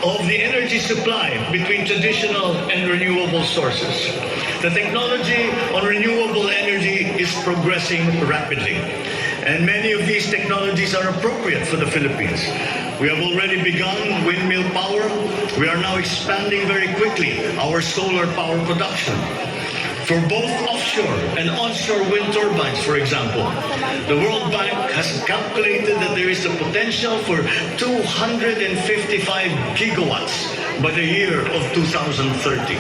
of the energy supply between traditional and renewable sources. The technology on renewable energy is progressing rapidly, and many of these technologies are appropriate for the Philippines. We have already begun windmill power. We are now expanding very quickly our solar power production. For both offshore and onshore wind turbines, for example, the World Bank has calculated that there is a potential for 255 gigawatts by the year of 2030.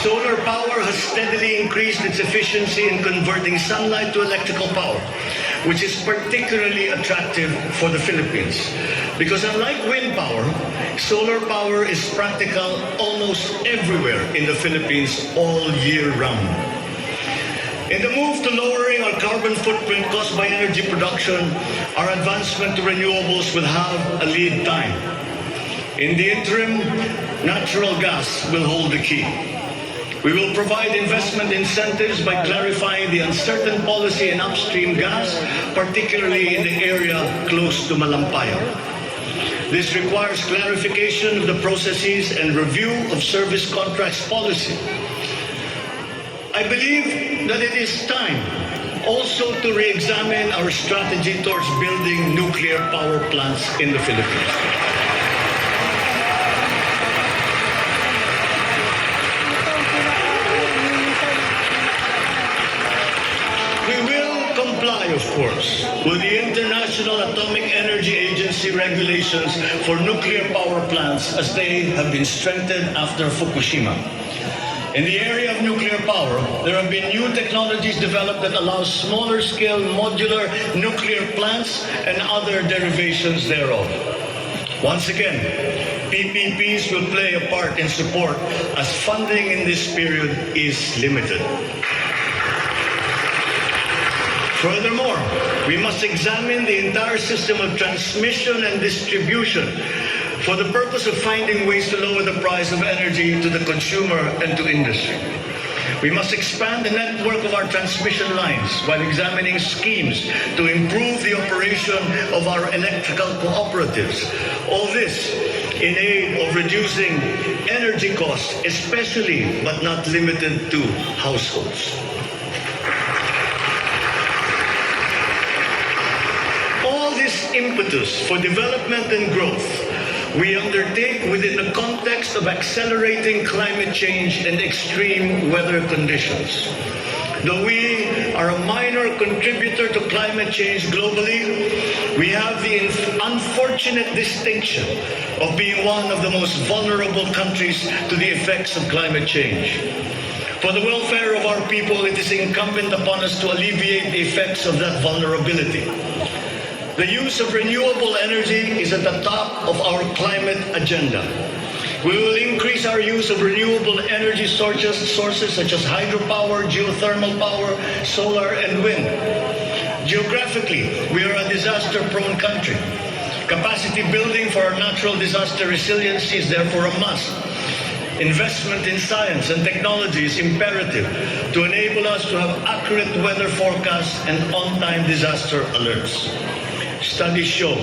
Solar power has steadily increased its efficiency in converting sunlight to electrical power, which is particularly attractive for the Philippines. Because unlike wind power, solar power is practical almost everywhere in the Philippines all year round. In the move to lowering our carbon footprint caused by energy production, our advancement to renewables will have a lead time. In the interim, natural gas will hold the key. We will provide investment incentives by clarifying the uncertain policy in upstream gas, particularly in the area close to Malampaya. This requires clarification of the processes and review of service contracts policy. I believe that it is time also to re-examine our strategy towards building nuclear power plants in the Philippines. We will comply, of course, with the International Atomic Energy Agency regulations for nuclear power plants as they have been strengthened after Fukushima. In the area of nuclear power, there have been new technologies developed that allow smaller scale modular nuclear plants and other derivations thereof. Once again, PPPs will play a part in support as funding in this period is limited. Furthermore, we must examine the entire system of transmission and distribution for the purpose of finding ways to lower the price of energy to the consumer and to industry. We must expand the network of our transmission lines while examining schemes to improve the operation of our electrical cooperatives. All this in aid of reducing energy costs, especially but not limited to households. All this impetus for development and growth we undertake within the context of accelerating climate change and extreme weather conditions. Though we are a minor contributor to climate change globally, we have the unfortunate distinction of being one of the most vulnerable countries to the effects of climate change. For the welfare of our people, it is incumbent upon us to alleviate the effects of that vulnerability. The use of renewable energy is at the top of our climate agenda. We will increase our use of renewable energy sources such as hydropower, geothermal power, solar, and wind. Geographically, we are a disaster-prone country. Capacity building for our natural disaster resiliency is therefore a must. Investment in science and technology is imperative to enable us to have accurate weather forecasts and on-time disaster alerts. Studies show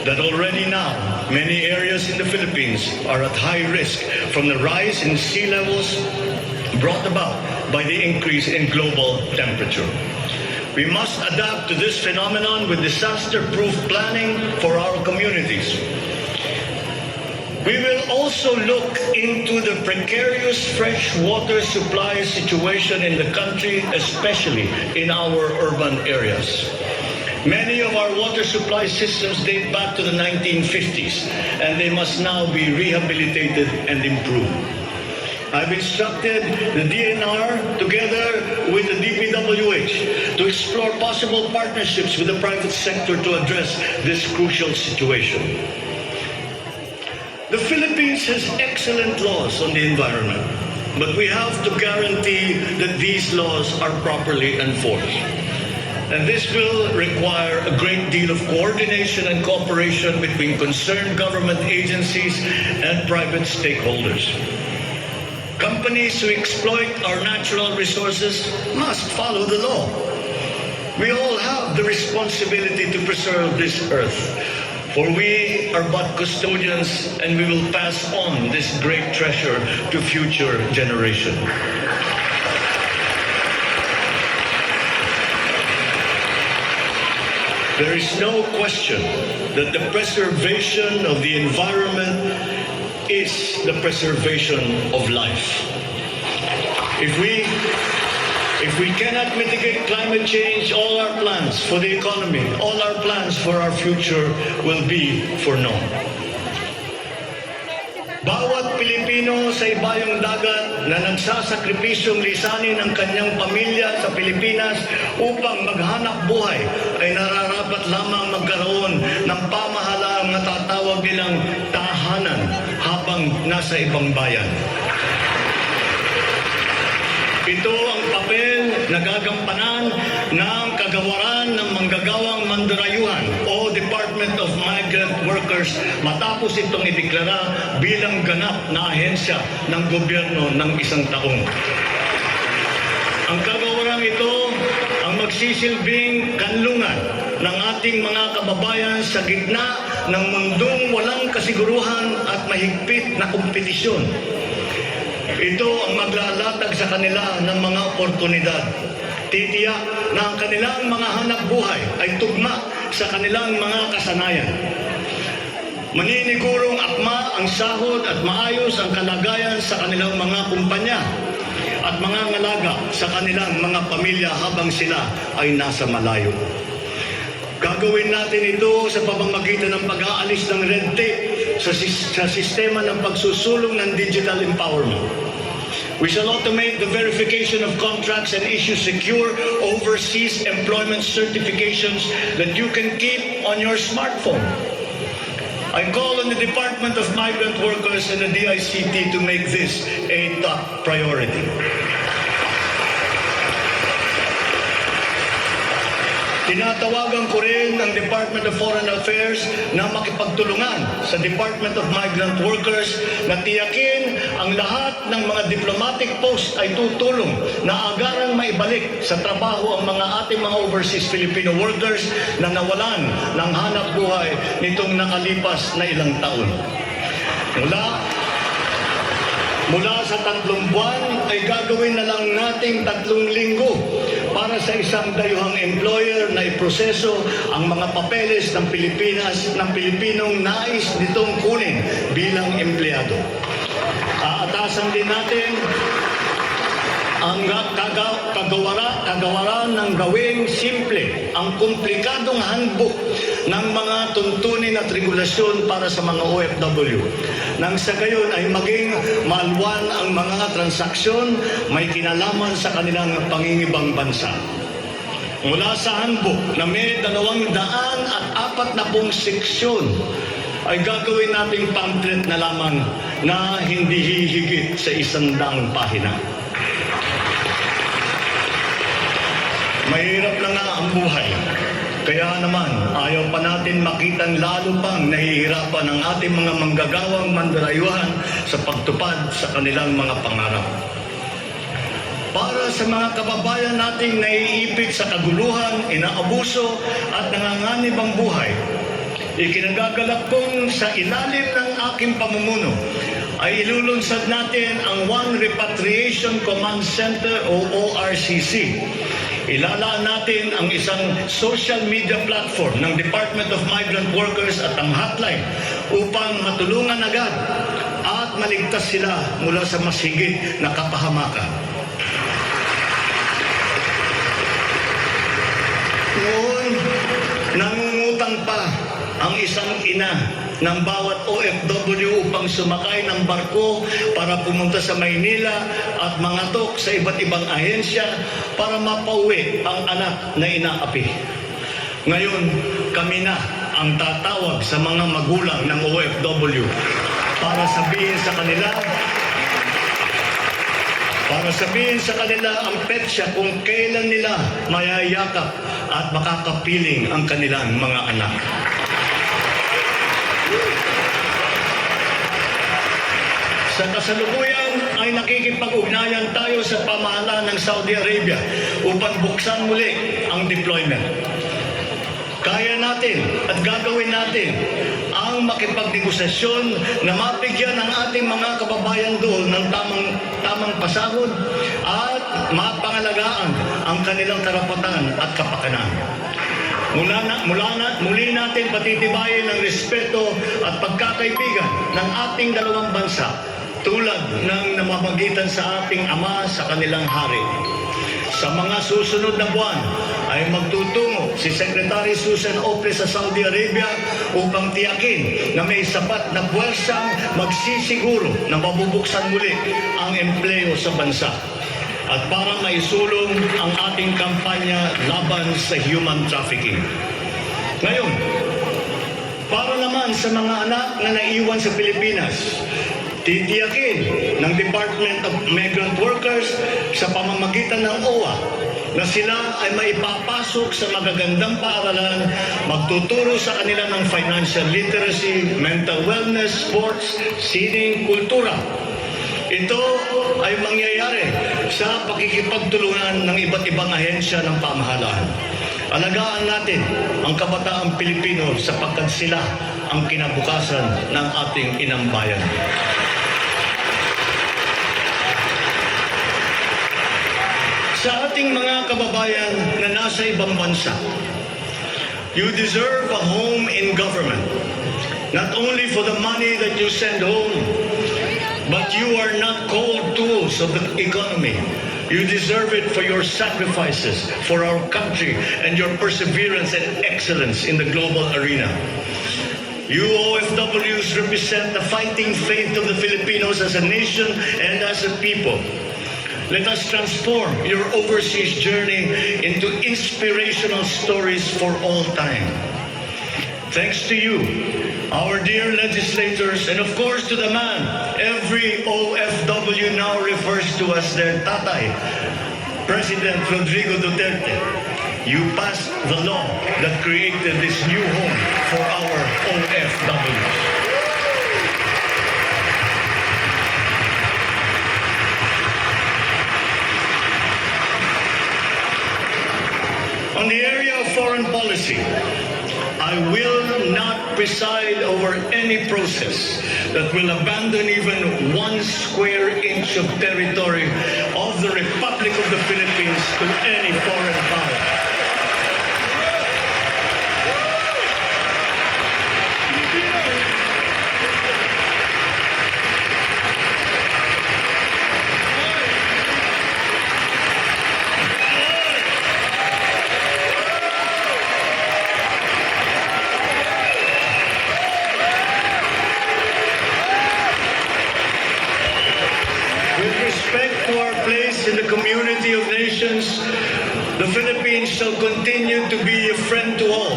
that already now many areas in the Philippines are at high risk from the rise in sea levels brought about by the increase in global temperature. We must adapt to this phenomenon with disaster-proof planning for our communities. We will also look into the precarious fresh water supply situation in the country, especially in our urban areas. Many of our water supply systems date back to the 1950s, and they must now be rehabilitated and improved. I've instructed the DNR together with the DPWH to explore possible partnerships with the private sector to address this crucial situation. The Philippines has excellent laws on the environment, but we have to guarantee that these laws are properly enforced. And this will require a great deal of coordination and cooperation between concerned government agencies and private stakeholders. Companies who exploit our natural resources must follow the law. We all have the responsibility to preserve this earth, for we are but custodians and we will pass on this great treasure to future generations. There is no question that the preservation of the environment is the preservation of life. If we cannot mitigate climate change, all our plans for the economy, all our plans for our future will be for naught. Bawat Pilipino sa ibayong dagat na nagsasakripisyong lisanin ang kanyang pamilya sa Pilipinas upang maghanap buhay ay nararapat lamang magkaroon ng pamahalaang natatawag nilang tahanan habang nasa ibang bayan. Ito ang papel na gagampanan ng kagawaran ng manggagawang mandarayuhan o Department of Migrant Workers matapos itong ideklara bilang ganap na ahensya ng gobyerno ng isang taong. Ang kagawaran ito ang magsisilbing kanlungan ng ating mga kababayan sa gitna ng mundong walang kasiguruhan at mahigpit na kompetisyon. Ito ang maglalatag sa kanila ng mga oportunidad. Titiyak na ang kanilang mga hanap buhay ay tugma sa kanilang mga kasanayan. Maninigurong akma ang sahod at maayos ang kalagayan sa kanilang mga kumpanya at mga ngalaga sa kanilang mga pamilya habang sila ay nasa malayo. Gagawin natin ito sa pamamagitan ng pag-aalis ng red tape sa sistema ng pagsusulong ng digital empowerment. We shall automate the verification of contracts and issue secure overseas employment certifications that you can keep on your smartphone. I call on the Department of Migrant Workers and the DICT to make this a top priority. Tinatawagan ko rin ang Department of Foreign Affairs na makipagtulungan sa Department of Migrant Workers na tiyakin ang lahat ng mga diplomatic post ay tutulong na agarang maibalik sa trabaho ang mga ating mga overseas Filipino workers na nawalan ng hanap buhay nitong nakalipas na ilang taon. Mula sa 3 buwan ay gagawin na lang nating 3 linggo para sa isang dayuhang employer na iproseso ang mga papeles ng Pilipinas ng Pilipinong nais nitong kunin bilang empleyado. Aatasan din natin ang kagawaran ng gawing simple ang komplikadong handbook ng mga tuntunin at regulasyon para sa mga OFW. Nang sa gayon ay maging malwan ang mga transaksyon may kinalaman sa kanilang pangingibang bansa. Mula sa handbook na may 240 seksyon ay gagawin nating pamphlet na lamang na hindi hihigit sa 100 pahina. Mahirap na nga ang buhay. Kaya naman, ayaw pa natin makitang lalo pang nahihirapan ang ating mga manggagawang mandarayuhan sa pagtupad sa kanilang mga pangarap. Para sa mga kababayan nating naiipit sa kaguluhan, inaabuso at nanganganib ang buhay, ikinagagalak kong sa ilalim ng aking pamumuno ay ilulunsad natin ang One Repatriation Command Center o ORCC. Ilalaan natin ang isang social media platform ng Department of Migrant Workers at ang hotline upang matulungan agad at maligtas sila mula sa mas higit na kapahamakan. Noon, nangungutang pa ang isang ina ng bawat OFW upang sumakay ng barko para pumunta sa Maynila at mangatok sa iba't ibang ahensya para mapauwi ang anak na inaapi. Ngayon, kami na ang tatawag sa mga magulang ng OFW para sabihin sa kanila ang petsa kung kailan nila mayayakap at makakapiling ang kanilang mga anak. Sa kasalukuyan ay nakikipag-ugnayan tayo sa pamahalaan ng Saudi Arabia upang buksan muli ang deployment. Kaya natin at gagawin natin ang makipagnegosasyon na mabigyan ang ating mga kababayan doon ng tamang pasahod at mapangalagaan ang kanilang karapatan at kapakanan. Muli natin patitibayin ang respeto at pagkakaibigan ng ating dalawang bansa tulad ng namamagitan sa ating ama sa kanilang hari. Sa mga susunod na buwan ay magtutungo si Secretary Susan Ople sa Saudi Arabia upang tiyakin na may sapat na puwersang magsisiguro na mabubuksan muli ang empleo sa bansa at para maisulong ang ating kampanya laban sa human trafficking. Ngayon, para naman sa mga anak na naiwan sa Pilipinas, titiyakin ng Department of Migrant Workers sa pamamagitan ng OWA na sila ay maipapasok sa magagandang paaralan, magtuturo sa kanila ng financial literacy, mental wellness, sports, sining, kultura. Ito ay mangyayari sa pakikipagtulungan ng iba't ibang ahensya ng pamahalaan. Alagaan natin ang kabataang Pilipino sapagkat sila ang kinabukasan ng ating inang bayan. ating mga kababayan na nasa ibang bansa, you deserve a home in government. Not only for the money that you send home, but you are not cold tools of the economy. You deserve it for your sacrifices for our country and your perseverance and excellence in the global arena. You OFWs represent the fighting faith of the Filipinos as a nation and as a people. Let us transform your overseas journey into inspirational stories for all time. Thanks to you, our dear legislators, and of course to the man every OFW now refers to as their tatay, President Rodrigo Duterte. You passed the law that created this new home for our OFWs. On the area of foreign policy, I will not preside over any process that will abandon even 1 square inch of territory of the Republic of the Philippines to any foreign power. In the community of nations, the Philippines shall continue to be a friend to all,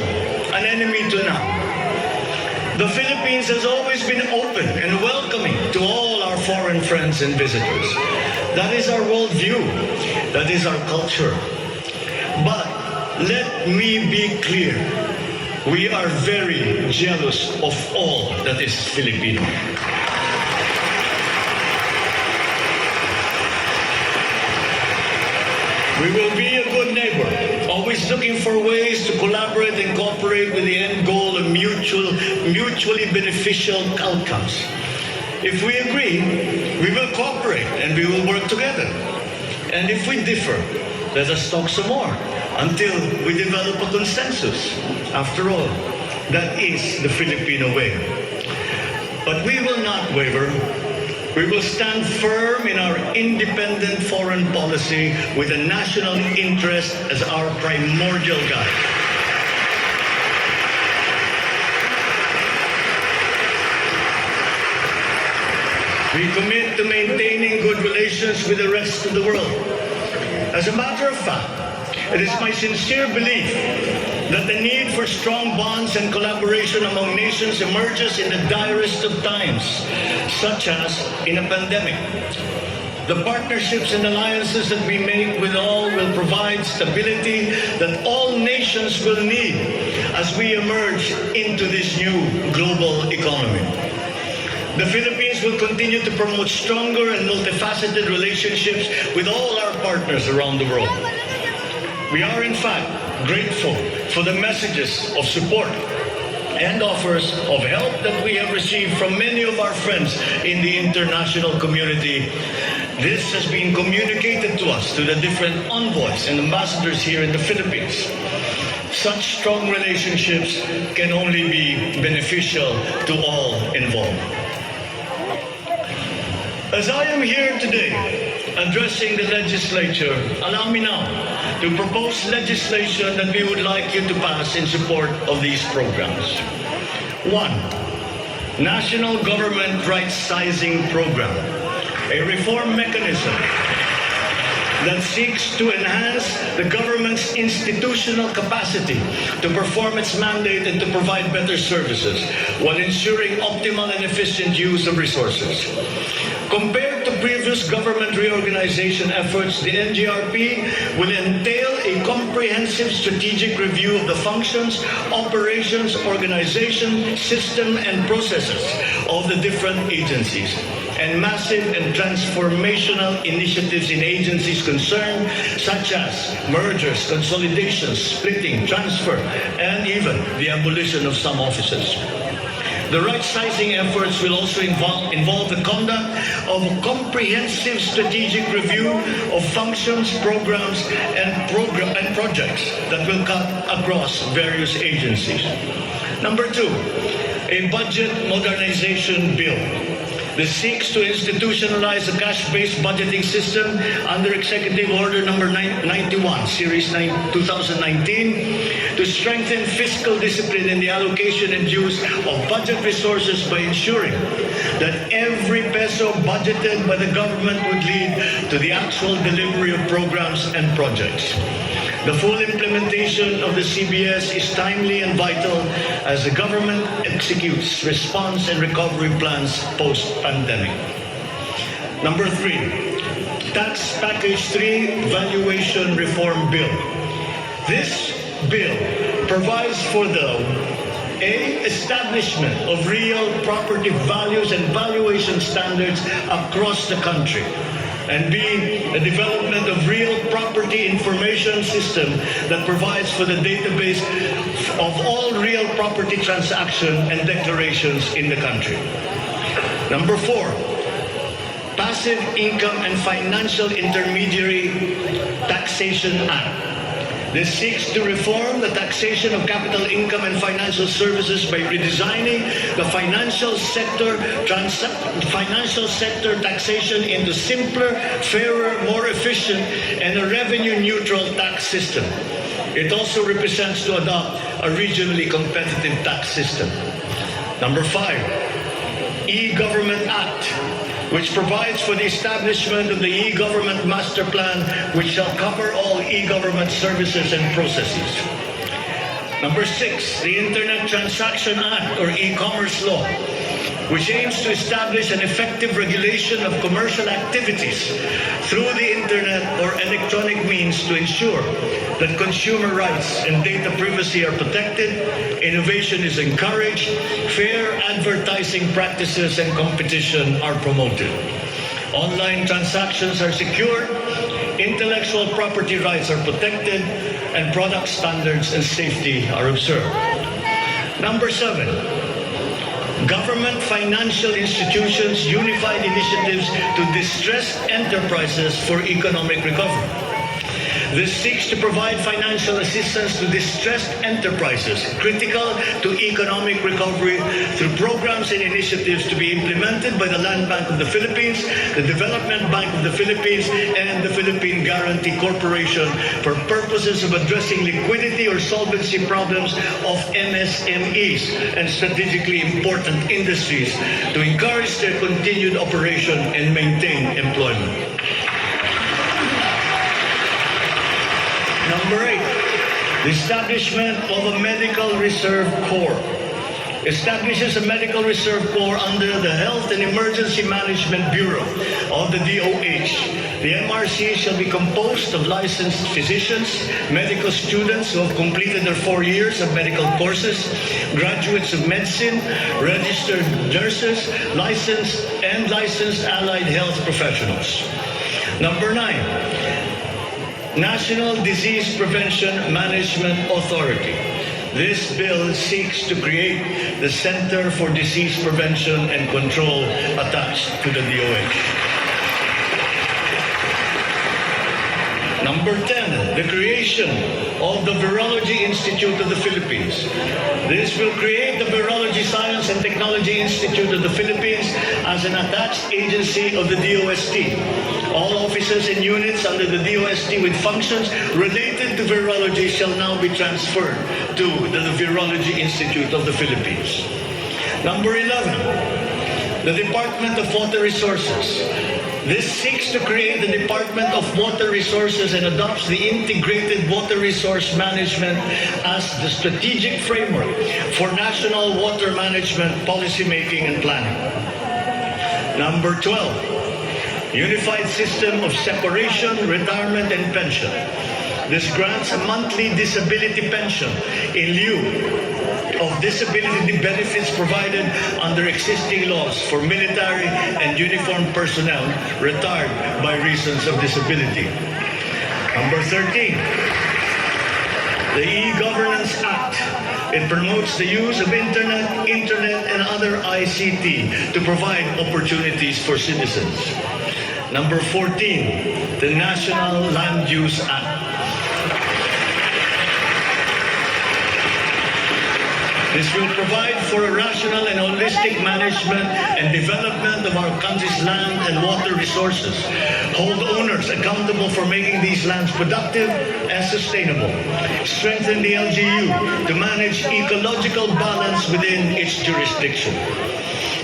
an enemy to none. The Philippines has always been open and welcoming to all our foreign friends and visitors. That is our worldview. That is our culture. But let me be clear. We are very jealous of all that is Filipino. We will be a good neighbor, always looking for ways to collaborate and cooperate with the end goal of mutually beneficial outcomes. If we agree, we will cooperate and we will work together. And if we differ, let us talk some more until we develop a consensus. After all, that is the Filipino way. But we will not waver. We will stand firm in our independent foreign policy with the national interest as our primordial guide. We commit to maintaining good relations with the rest of the world. As a matter of fact, it is my sincere belief that the need for strong bonds and collaboration among nations emerges in the direst of times, such as in a pandemic. The partnerships and alliances that we make with all will provide stability that all nations will need as we emerge into this new global economy. The Philippines will continue to promote stronger and multifaceted relationships with all our partners around the world. We are, in fact, grateful for the messages of support and offers of help that we have received from many of our friends in the international community. This has been communicated to us through the different envoys and ambassadors here in the Philippines. Such strong relationships can only be beneficial to all involved. As I am here today addressing the legislature, allow me now to propose legislation that we would like you to pass in support of these programs. 1. National Government Right-Sizing Program, a reform mechanism that seeks to enhance the government's institutional capacity to perform its mandate and to provide better services while ensuring optimal and efficient use of resources. Compared to previous government reorganization efforts, the NGRP will entail a comprehensive strategic review of the functions, operations, organization, system, and processes of the different agencies, and massive and transformational initiatives in agencies concerned, such as mergers, consolidations, splitting, transfer, and even the abolition of some offices. The right-sizing efforts will also involve the conduct of a comprehensive strategic review of functions, programs, and projects that will cut across various agencies. Number 2, a budget modernization bill. This seeks to institutionalize a cash-based budgeting system under Executive Order Number 91, Series 2019, to strengthen fiscal discipline in the allocation and use of budget resources by ensuring that every peso budgeted by the government would lead to the actual delivery of programs and projects. The full implementation of the CBS is timely and vital as the government executes response and recovery plans post-pandemic. Number 3, Tax Package 3 Valuation Reform Bill. This bill provides for the establishment of real property values and valuation standards across the country, and B, the development of real property information system that provides for the database of all real property transactions and declarations in the country. Number 4, Passive Income and Financial Intermediary Taxation Act. This seeks to reform the taxation of capital income and financial services by redesigning the financial sector taxation into simpler, fairer, more efficient, and a revenue-neutral tax system. It also represents to adopt a regionally competitive tax system. Number 5, E-Government Act, which provides for the establishment of the e-government master plan, which shall cover all e-government services and processes. Number 6, the Internet Transaction Act, or e-commerce law, which aims to establish an effective regulation of commercial activities through the internet or electronic means to ensure that consumer rights and data privacy are protected, innovation is encouraged, fair advertising practices and competition are promoted. Online transactions are secured, intellectual property rights are protected, and product standards and safety are observed. Number 7, Government Financial Institutions Unified Initiatives to Distressed Enterprises for Economic Recovery. This seeks to provide financial assistance to distressed enterprises critical to economic recovery through programs and initiatives to be implemented by the Land Bank of the Philippines, the Development Bank of the Philippines, and the Philippine Guarantee Corporation for purposes of addressing liquidity or solvency problems of MSMEs and strategically important industries to encourage their continued operation and maintain employment. Number 8, the establishment of a Medical Reserve Corps. Establishes a Medical Reserve Corps under the Health and Emergency Management Bureau of the DOH. The MRC shall be composed of licensed physicians, medical students who have completed their 4 years of medical courses, graduates of medicine, registered nurses, licensed allied health professionals. Number 9, National Disease Prevention Management Authority. This bill seeks to create the Center for Disease Prevention and Control attached to the DOH. Number 10, the creation of the Virology Institute of the Philippines. This will create the Virology Science and Technology Institute of the Philippines as an attached agency of the DOST. All offices and units under the DOST with functions related to virology shall now be transferred to the Virology Institute of the Philippines. Number 11, the Department of Water Resources. This seeks to create the Department of Water Resources and adopts the Integrated Water Resource Management as the strategic framework for national water management, policymaking, and planning. Number 12, Unified System of Separation, Retirement, and Pension. This grants a monthly disability pension in lieu of disability benefits provided under existing laws for military and uniformed personnel retired by reasons of disability. Number 13, the E-Governance Act. It promotes the use of internet, and other ICT to provide opportunities for citizens. Number 14, the National Land Use Act. This will provide for a rational and holistic management and development of our country's land and water resources, hold owners accountable for making these lands productive and sustainable, strengthen the LGU to manage ecological balance within its jurisdiction.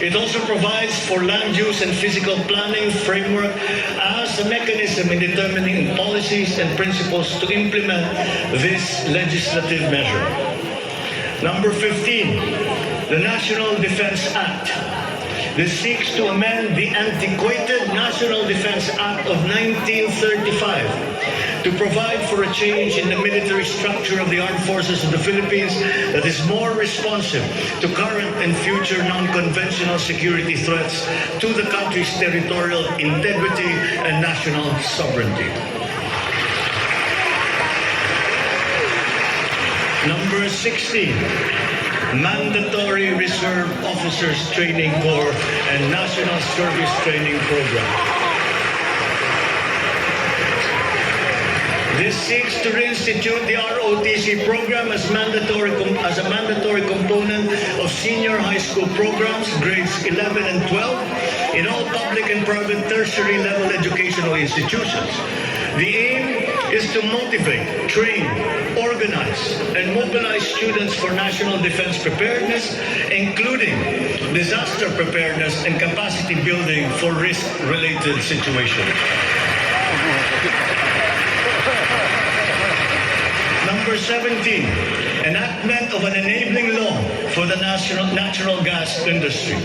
It also provides for land use and physical planning framework as a mechanism in determining policies and principles to implement this legislative measure. Number 15, the National Defense Act. This seeks to amend the antiquated National Defense Act of 1935 to provide for a change in the military structure of the armed forces of the Philippines that is more responsive to current and future non-conventional security threats to the country's territorial integrity and national sovereignty. Number 16, Mandatory Reserve Officers Training Corps and National Service Training Program. This seeks to reinstitute the ROTC program as a mandatory component of senior high school programs, grades 11 and 12, in all public and private tertiary level educational institutions. The aim is to motivate, train, organize, and mobilize students for national defense preparedness, including disaster preparedness and capacity building for risk-related situations. Number 17, enactment of an enabling law for the natural gas industry.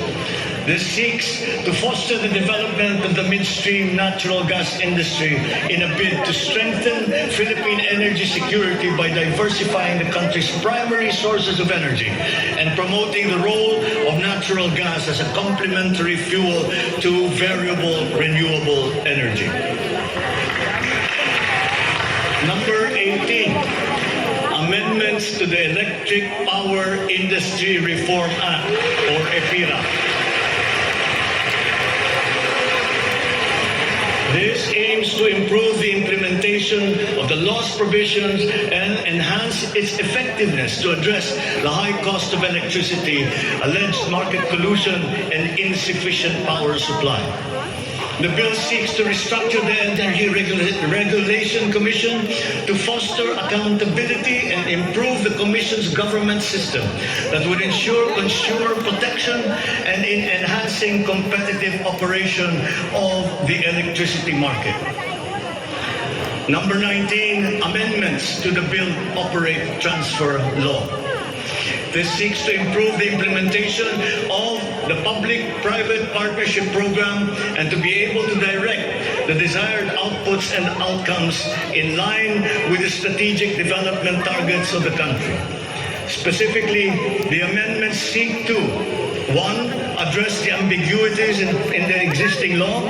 This seeks to foster the development of the midstream natural gas industry in a bid to strengthen Philippine energy security by diversifying the country's primary sources of energy and promoting the role of natural gas as a complementary fuel to variable renewable energy. Number 18, amendments to the Electric Power Industry Reform Act, or EPIRA. This aims to improve the implementation of the law's provisions and enhance its effectiveness to address the high cost of electricity, alleged market collusion, and insufficient power supply. The bill seeks to restructure the Energy Regulation Commission to foster accountability and improve the Commission's government system that would ensure consumer protection and in enhancing competitive operation of the electricity market. Number 19, amendments to the Build, Operate, Transfer Law. This seeks to improve the implementation of the public-private partnership program and to be able to direct the desired outputs and outcomes in line with the strategic development targets of the country. Specifically, the amendments seek to 1. Address the ambiguities in the existing law.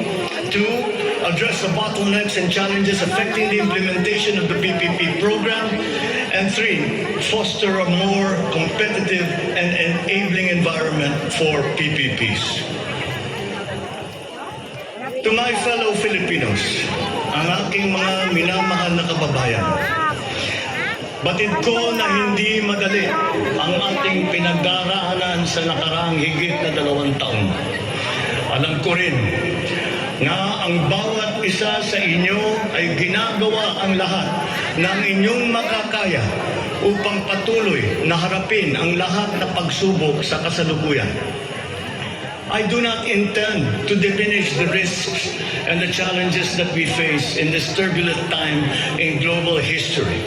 2. Address the bottlenecks and challenges affecting the implementation of the PPP program. And 3. Foster a more competitive and enabling environment for PPPs. To my fellow Filipinos, ang aking mga minamahal na kababayan, batid ko na hindi madali ang ating pinagdaraanan sa nakaraang higit na 2 taon. Alam ko rin na ang bawat isa sa inyo ay ginagawa ang lahat ng inyong makakaya upang patuloy na harapin ang lahat na pagsubok sa kasalukuyan. I do not intend to diminish the risks and the challenges that we face in this turbulent time in global history.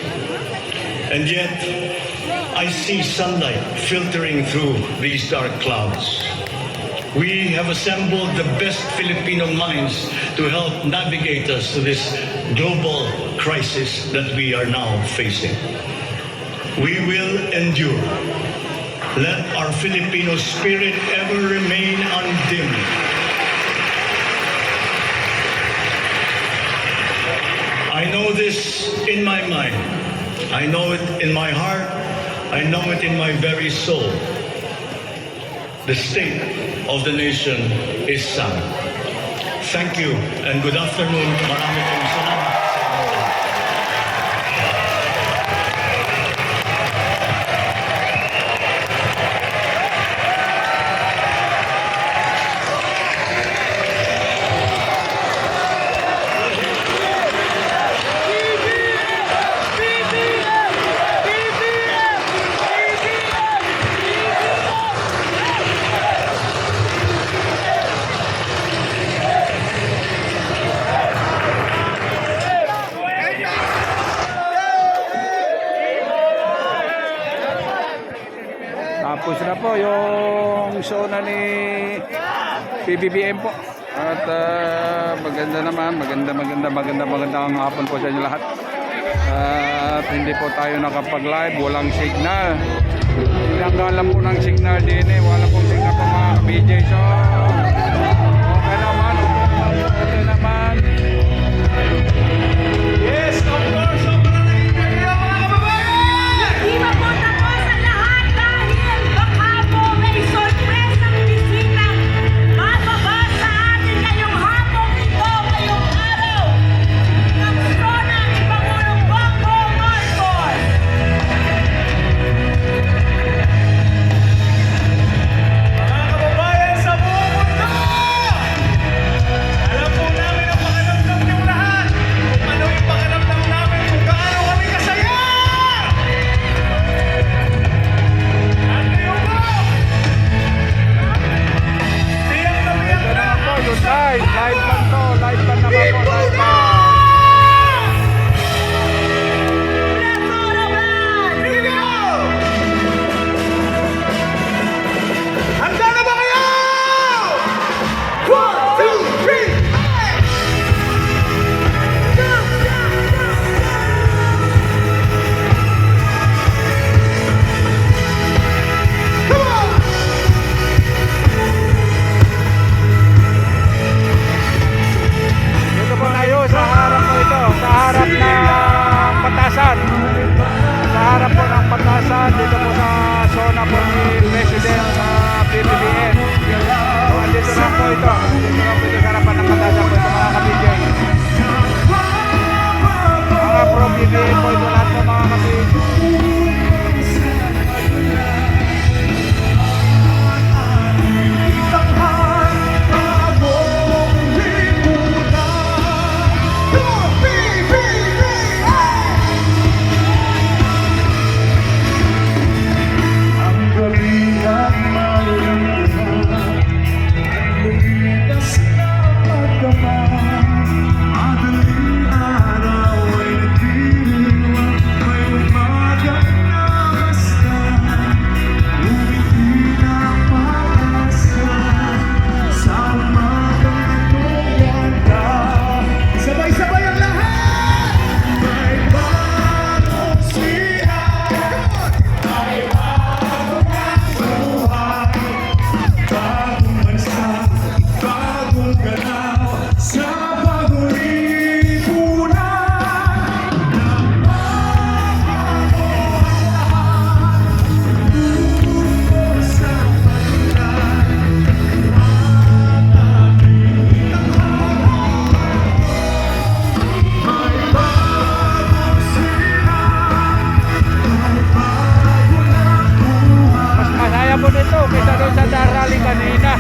And yet, I see sunlight filtering through these dark clouds. We have assembled the best Filipino minds to help navigate us to this global crisis that we are now facing. We will endure. Let our Filipino spirit ever remain undimmed. I know this in my mind. I know it in my heart. I know it in my very soul. The state of the nation is sound. Thank you and good afternoon. Marami pong salamat. Tapos na po yung zona ni BBM po. At maganda naman, maganda ang hapon po sa inyo lahat. At hindi po tayo nakapag-live, walang signal. Tinanggal lang po ng signal din eh, wala pong signal po mga BJ. So, okay naman. Yes, of course, sobrang nag-enjoy kayo mga kababayan! Di ba po tapos ang lahat dahil baka po may sorpresang bisitang mababa sa atin ngayong hapong ito, ngayong araw ng Sona ni Pangulong Bongbong Marcos. Mga kababayan sa buong mundo! Alam po namin ang pakiramdam niyong lahat. Kung ano yung pakiramdam namin, kung gaano kami kasaya! At ngayon po, tiyak na tiyak Ito na naman po, ang yung isang live lang to, live lang naman po, live Lipunan! lang. Video! Handa na ba kayo? 1, 2, 3, come on! Dito po tayo sa harap po ito, sa harap ng Batasan. Sa harap po ng Batasan, dito po sa zona po ni President sa BBM. So, andito na po ito. Dito na po ito sa harapan ng Batasan po ito mga kabigay. Mga pro-BBM po ito lahat po mga kabigay. Sabay-sabay ang lahat! May bagong siya! May bagong buhay! Bagong bansa! Bagong galaw! Sa bagong lipunan! Nagbabago ang lahat! Tubo sa paglan! May bagong siya! May bagong buhay! Mas masaya po dito kaysa doon sa rally kanina.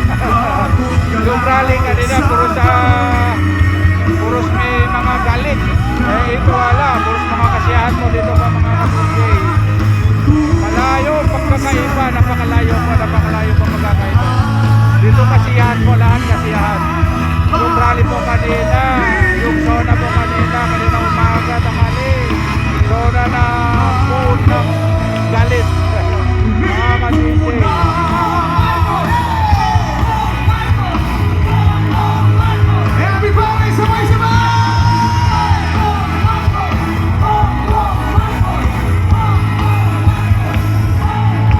Yung rally kanina, puros may mga galit. Eh ito wala, puros mga kasiyahan mo dito pa mga kabigay. Malayo, pagkakaiba, napakalayo po magkakaiba. Dito kasiyahan po, lahat kasiyahan. Yung rally po kanina, yung zona po kanina umaga, tanghali. Zona na food ng galit. Mga kabigay. Everybody, sabay-sabay!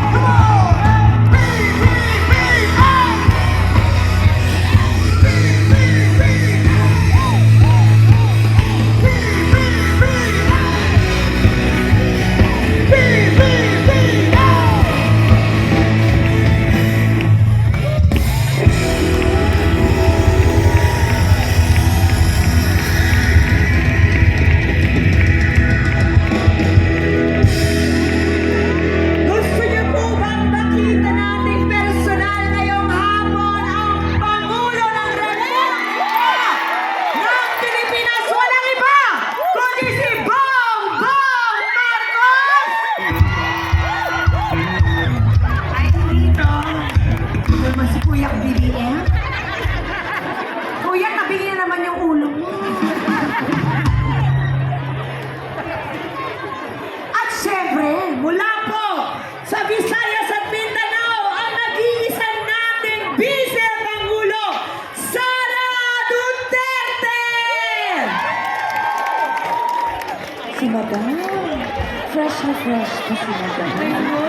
Come on! Beat, beat, beat, hey! Beat, beat, beat! Beat, beat, beat! fresh pa sila dyan. I know.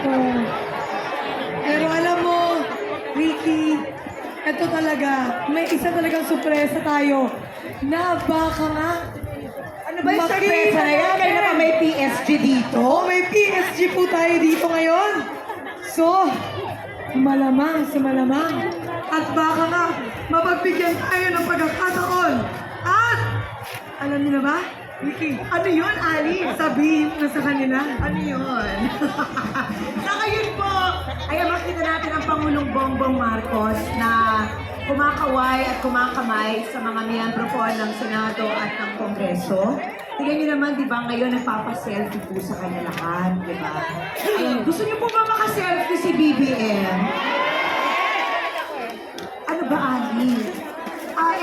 Oh. Pero alam mo, Ricky, ito talaga, may isa talagang sorpresa tayo na baka nga. Ano ba yung sorpresa na yan? Kaya naman may PSG dito. Oh, may PSG po tayo dito ngayon. So, malamang sa malamang. At baka nga, mapagbigyan tayo ng pagkakataon. At, alam niyo na ba, Ricky, ano yun, Ali? Sabihin mo sa kanila. Ano yun? Sa ngayon po, ay makita natin ang Pangulong Bongbong Marcos na kumakaway at kumakamay sa mga miyembro po ng Senado at ng Kongreso. Tingnan niyo naman, di ba, ngayon nagpapaselfie po sa kanya lahat, di ba? Ayun, gusto niyo po ba makaselfie si BBM? Ano ba, Ali?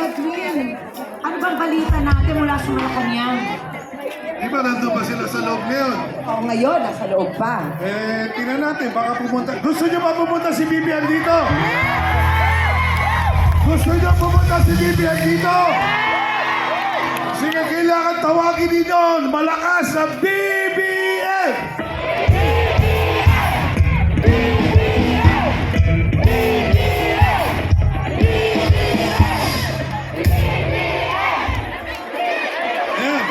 Edwin, ano bang balita natin mula sa Malacanang? Di ba nandun ba sila sa loob ngayon? Oo, ngayon, nasa loob pa. Tingnan natin, baka pumunta. Gusto niyo ba pumunta si BBM dito? Gusto niyo pumunta si BBM dito? Sige, kailangan tawagin ninyo malakas na BBM! Ayan.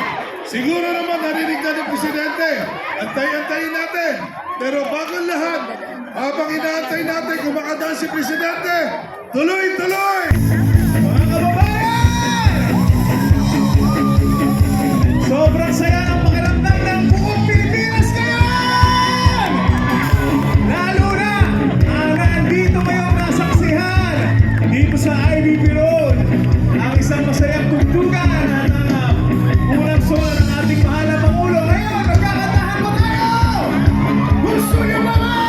Siguro naman narinig na ng Presidente. Antay-antayin natin. Pero bago ang lahat, habang inaantay natin kung makadaan si Presidente, tuloy-tuloy! Mga kababayan! Sobrang saya ng pakiramdam ng buong Pilipinas ngayon! Lalo na ang nandito ngayong nasaksihan dito sa IBB Road. Ang isang masayang tugtugan at unang sona ng ating mahal na Pangulo. Ngayon, magkakatahan mo tayo! Gusto niyo ba ba?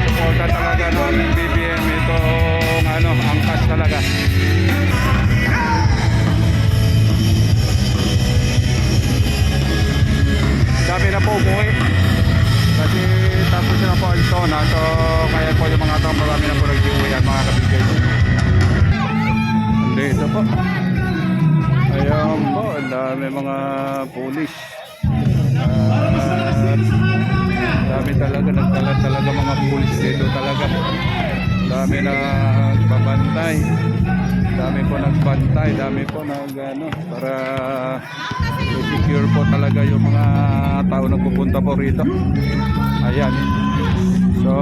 Suporta talaga ng BBM itong angkas talaga. Dami na po umuwi. Kasi tapos na po ang Sona. So kaya po yung mga tao marami na po nag-uwi ang mga kabigay. Dito po. Ayan po, ang dami mga pulis. Dami talaga, nagdala talaga mga pulis dito talaga. Dami na nagbabantay. Dami po nagbantay, dami po para secure po talaga yung mga tao na pupunta po rito. Ayan. So,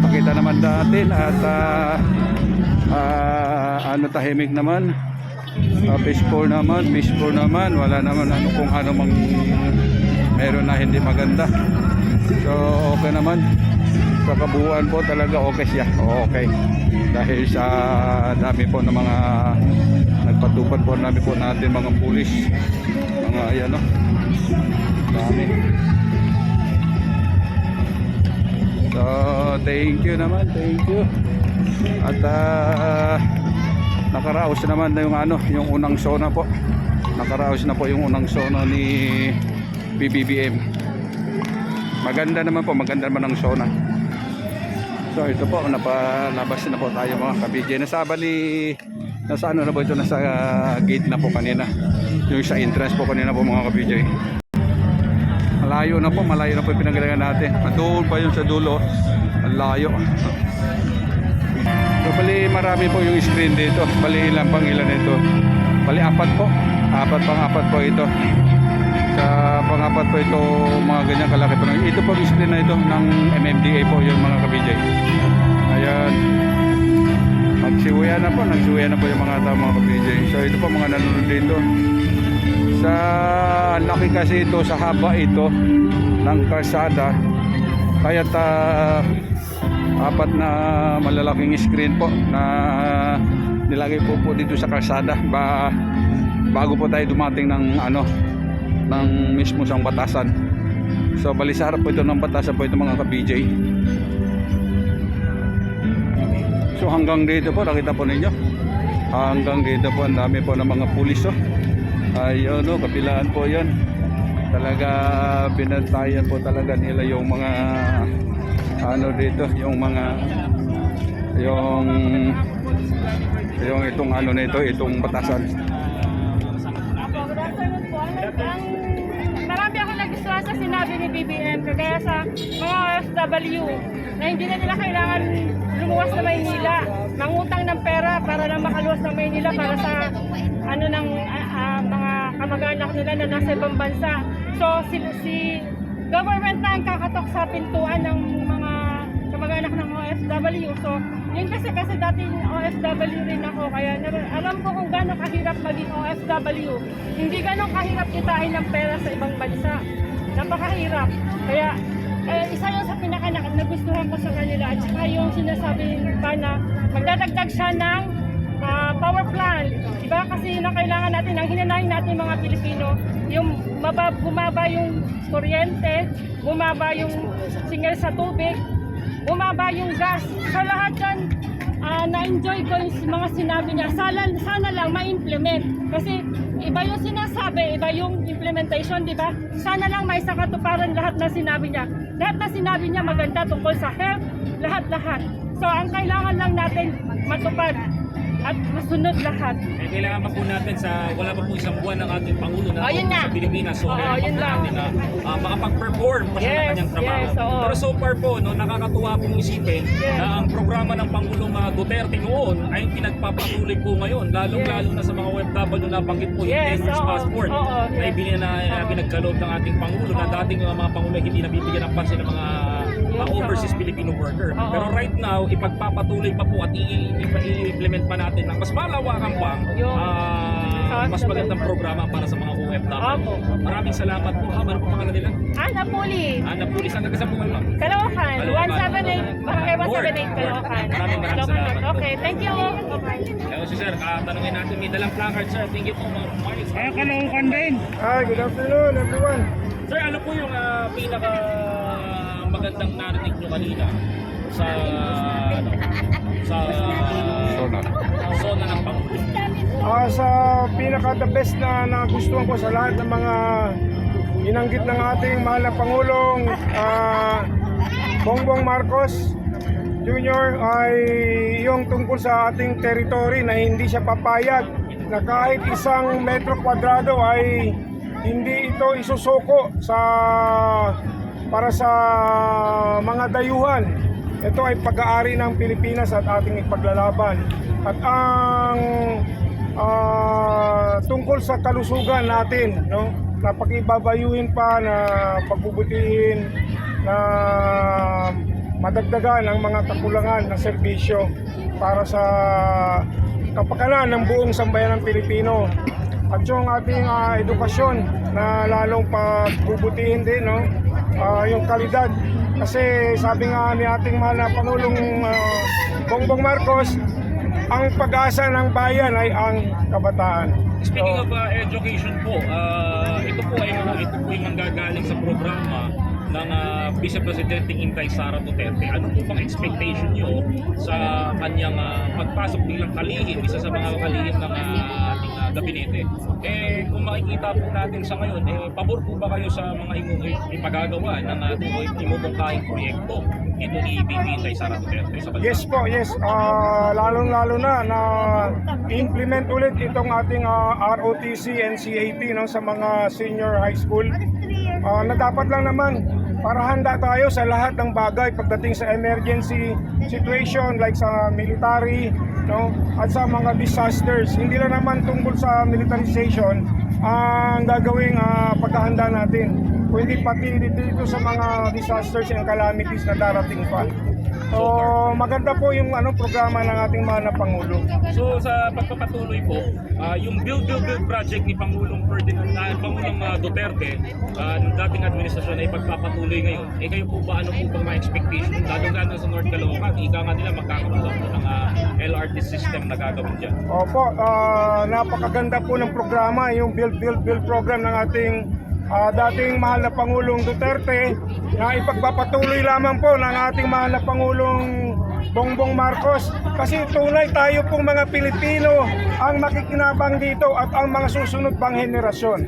pakita naman natin at tahimik naman. Peaceful naman. Wala naman kung ano mang meron na hindi maganda. So okay naman. Sa kabuuan po talaga okay siya. Okay. Dahil sa dami po ng mga nagpatupad po natin mga pulis. Mga ayan dami. So thank you naman. At nakaraos naman na yung unang sona po. Nakaraos na po yung unang sona ni BBM. Maganda naman ang sona. So ito po, napalabas na po tayo mga kabidye. Nasa na po ito, nasa gate na po kanina. Yung sa entrance po kanina po mga kabidye. Malayo na po yung pinanggalingan natin. Doon pa yung sa dulo. Ang layo. So bali marami po yung screen dito. Bali ilan ito. Bali apat po po ito. Sa pangapat po ito mga ganyan kalaki po. Ito po yung screen na ito ng MMDA po yung mga ka-BJ. Ayan. Nagsiwaya na po yung mga tao mga ka-BJ. So ito po mga nanonood dito. Sa laki kasi ito, sa haba ito ng kalsada. Kaya apat na malalaking screen po na nilagay po dito sa kalsada bago po tayo dumating ng ng mismo sang batasan. So bali sa harap po ito ng batasan po ito mga ka-BJ. So hanggang dito po, nakita po ninyo, hanggang dito po ang dami po ng mga pulis. Ayun, kabilaan po yan. Talaga binantayan po talaga nila yung mga ano dito, yung mga yung itong ano nito, itong batasan. Good afternoon po. Marami ako nagustuhan sa sinabi ni BBM kagaya sa mga OFW na hindi na nila kailangan lumuwas na Maynila, mangutang ng pera para lang makaluwas ng Maynila para sa ano ng mga kamag-anak nila na nasa ibang bansa. So si government na ang kakatok sa pintuan ng mga kamag-anak ng OFW. So yun kasi dating OFW rin ako, kaya alam ko kung gaano kahirap maging OFW. Hindi gaano kahirap kitain ng pera sa ibang bansa. Napakahirap. Kaya isa yun sa pinaka nagustuhan ko sa kanila, at saka yung sinasabi pa na magdadagdag siya ng power plant. Diba? Kasi yun ang kailangan natin, ang hinanahin natin mga Pilipino, yung bumaba yung kuryente, bumaba yung singal sa tubig, bumaba yung gas. So lahat yan, na-enjoy ko yung mga sinabi niya. Sana lang ma-implement. Kasi iba yung sinasabi, iba yung implementation, di ba? Sana lang may sakatuparan lahat na sinabi niya. Lahat na sinabi niya maganda tungkol sa health, lahat-lahat. So ang kailangan lang natin matupad at masunod lahat. Kailangan pa po natin sa wala pa po isang buwan ng ating Pangulo na sa Pilipinas. So kailangan pa po natin na makapag-perform pa siya ng kanyang trabaho. Pero so far po, nakakatuwa pong isipin na ang programa ng Pangulong Duterte noon ay pinagpapatuloy po ngayon. Lalong-lalo na sa mga OFW na banggit po yung 10 years passport na ibigay na pinagkaloob ng ating Pangulo na dating mga Pangulo hindi nabibigyan ng pansin ng mga overseas Filipino worker. Pero right now, ipagpapatuloy pa po at i-implement pa natin ng mas malawakan pang mas magandang programa para sa mga OFW. Maraming salamat po. Ano po pangalan nila? Napuli. Napuli. Saan nagkasama po kayo, ma'am? Caloocan. 178. Barangay 178 Caloocan. Maraming salamat. Okay, thank you. Okay. Si sir, tanungin natin, may dalang placard, sir. Thank you po, ma'am. Caloocan din. Hi, good afternoon everyone. Sir, ano po yung pinaka magandang narinig nyo kanina sa Sona ng Pangulo? Sa pinaka-the best na nagustuhan ko sa lahat ng mga inanggit ng ating mahal na Pangulong Bongbong Marcos Jr. ay yung tungkol sa ating territory na hindi siya papayag na kahit isang metro kwadrado ay hindi ito isusuko para sa mga dayuhan. Ito ay pag-aari ng Pilipinas at ating ipaglalaban. At ang tungkol sa kalusugan natin, no, na pag-ibabayuhin pa, na pagbubutihin, na madagdagan ang mga kakulangan ng serbisyo para sa kapakanan ng buong sambayan ng Pilipino. At yung ating edukasyon na lalong pagbubutihin din, no? Yung kalidad. Kasi sabi nga ni ating mahal na Pangulong Bongbong Marcos, ang pag-asa ng bayan ay ang kabataan. Speaking of education po, ito po ay manggagaling sa programa ng Vice Presidente Inday Sara Duterte. Ano po bang expectation nyo sa kanyang pagpasok bilang kalihim, isa sa mga kalihim ng ating gabinete? Kung makikita po natin sa ngayon, pabor po ba kayo sa mga ipagagawa ng ating imubungkahing proyekto ito ni VP Inday Sara Duterte sa bansa? Yes po, yes. Lalong-lalo na implement ulit itong ating ROTC and CAT, no, sa mga senior high school. Na dapat lang naman para handa tayo sa lahat ng bagay pagdating sa emergency situation like sa military, no, at sa mga disasters. Hindi lang naman tungkol sa militarization ang gagawing paghahanda natin, kundi pati dito sa mga disasters and calamities na darating pa. So maganda po yung programa ng ating mahal na Pangulo. So sa pagpapatuloy po, yung build project ni Pangulong Duterte ng dating administrasyon ay pagpapatuloy ngayon. Kayo po ba, ano po bang mga expectation? Lalo sa North Caloocan, ika nga nila magkakaroon po ng LRT system na gagawin dyan. Opo, napakaganda po ng programa, yung build program ng ating dating mahal na Pangulong Duterte na ipagpapatuloy lamang po ng ating mahal na Pangulong Bongbong Marcos, kasi tunay tayo pong mga Pilipino ang makikinabang dito at ang mga susunod pang henerasyon.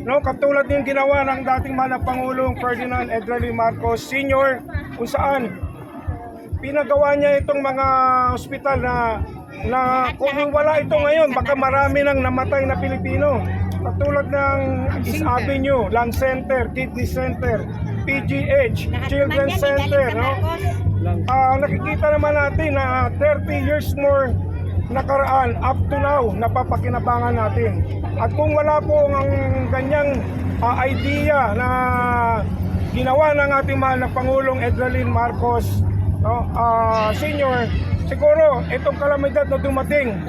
No, katulad yung ginawa ng dating mahal na Pangulong Ferdinand Edrely Marcos Sr. kung saan pinagawa niya itong mga ospital na kung wala ito ngayon, baka marami nang namatay na Pilipino. Katulad ng East Avenue, Lung Center, Kidney Center, PGH, Children's Center, no? Nakikita naman natin na 30 years more nakaraan, up to now, napapakinabangan natin. At kung wala po ang ganyang idea na ginawa ng ating mahal na Pangulong Edrely Marcos, no, Senior, siguro itong kalamidad na dumating,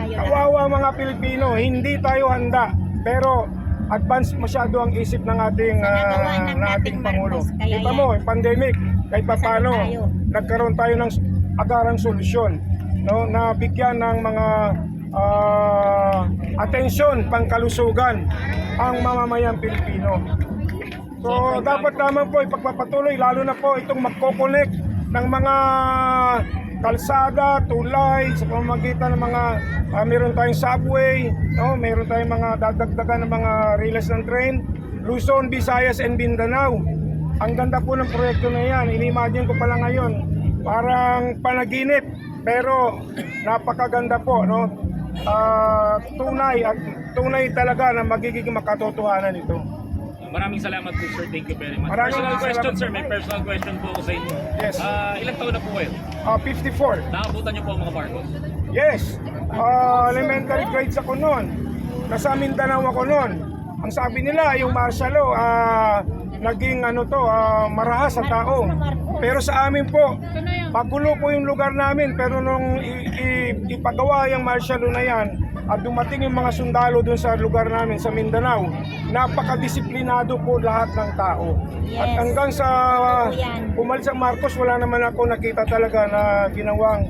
kawawa mga Pilipino, hindi tayo handa. Pero advance masyado ang isip ng ating Pangulo. Kita mo, pandemic, kahit paano, nagkaroon tayo ng agarang solusyon, no, na bigyan ng mga atensyon, pangkalusugan ang mamamayang Pilipino. So dapat naman po ipagpapatuloy, lalo na po itong magko-connect ng mga kalsada, tulay, sa pamamagitan ng mga meron tayong subway, no? Meron tayong mga dadagdagan ng mga relays ng train, Luzon, Visayas, and Mindanao. Ang ganda po ng proyekto na yan. Ini-imagine ko pala ngayon, parang panaginip, pero napakaganda po, no? Tunay talaga na magiging makatotohanan ito. Maraming salamat po, sir. Thank you very much. Maraming Personal question, salamat. sir. May personal question po ako sa inyo. Yes. Ilang taon na po kayo? 54. Nakabutan niyo po ang mga Marcos? Yes, elementary grades ako noon. Nasa Mindanao ako noon. Ang sabi nila, yung martial law, naging marahas sa tao. Pero sa amin po, magulo po yung lugar namin. Pero nung ipagawa yung martial law na yan, at dumating yung mga sundalo dun sa lugar namin sa Mindanao, napakadisiplinado po lahat ng tao. At hanggang sa pumalis ang Marcos, wala naman ako nakita talaga na ginawang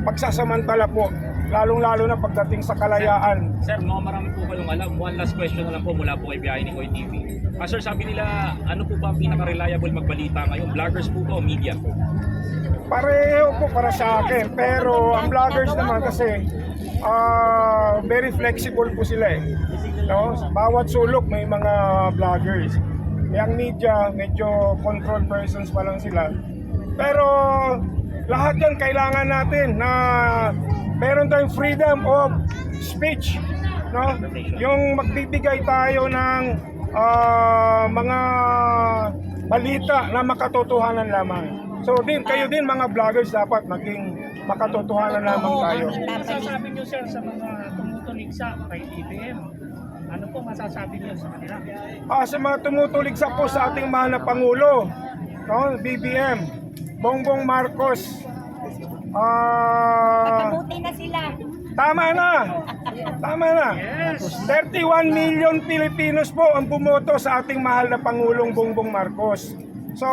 pagsasamantala po, lalong-lalo na pagdating sa kalayaan. Sir, mga marami po kayong alam. One last question na lang po mula po kay Biyahe ni Koy TV. Sir, sabi nila, ano po ba ang pinaka-reliable magbalita ngayon? Vloggers po ba o media po? Pareho po para sa akin, pero ang vloggers naman kasi very flexible po sila eh. No? Bawat sulok may mga vloggers. Yung media, medyo control persons pa lang sila. Pero lahat yan kailangan natin na meron tayong freedom of speech. No? Yung magbibigay tayo ng mga balita na makatotohanan lamang. So kayo din mga vloggers dapat maging makatotohanan lamang tayo. Masasabi niyo, sir, sa mga tumutulig sa kay BBM? Ano po masasabi niyo sa kanila? Sa mga tumutulig sa po sa ating mahal na Pangulo, no, BBM, Bongbong Marcos, Pagkabuti na sila. tama na! Tama na! 31 million Filipinos po ang bumoto sa ating mahal na Pangulong Bongbong Marcos. So,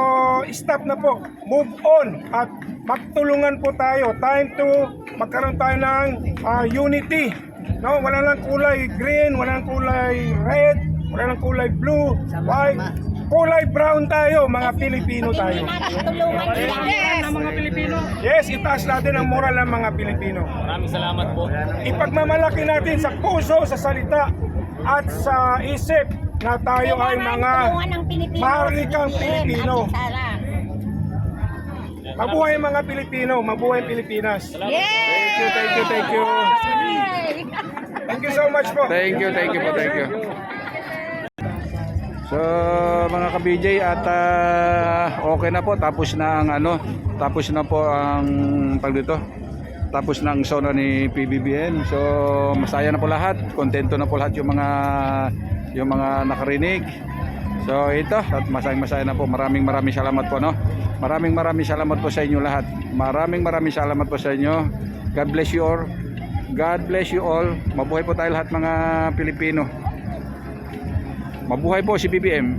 stop na po. Move on at magtulungan po tayo. Time to magkaroon tayo ng unity. No, wala lang kulay green, wala lang kulay red, wala lang kulay blue, white. Kulay brown tayo, mga Pilipino tayo. Tulungan sila. Ng mga Pilipino. Yes, itaas natin ang moral ng mga Pilipino. Maraming salamat po. Ipagmamalaki natin sa puso, sa salita, at sa isip na tayo ay mga maharlikang Pilipino. Mabuhay mga Pilipino, mabuhay Pilipinas. Thank you. Thank you so much po. Thank you po, thank you. So mga ka-BJ, at okay na po, tapos na po ang tapos na ang sona ni PBBM. So masaya na po lahat, kontento na po lahat yung mga nakarinig. So ito, at masaya na po. Maraming salamat po, no. Maraming salamat po sa inyo lahat. Maraming salamat po sa inyo. God bless you all. God bless you all. Mabuhay po tayo lahat mga Pilipino. Mabuhay po si BBM.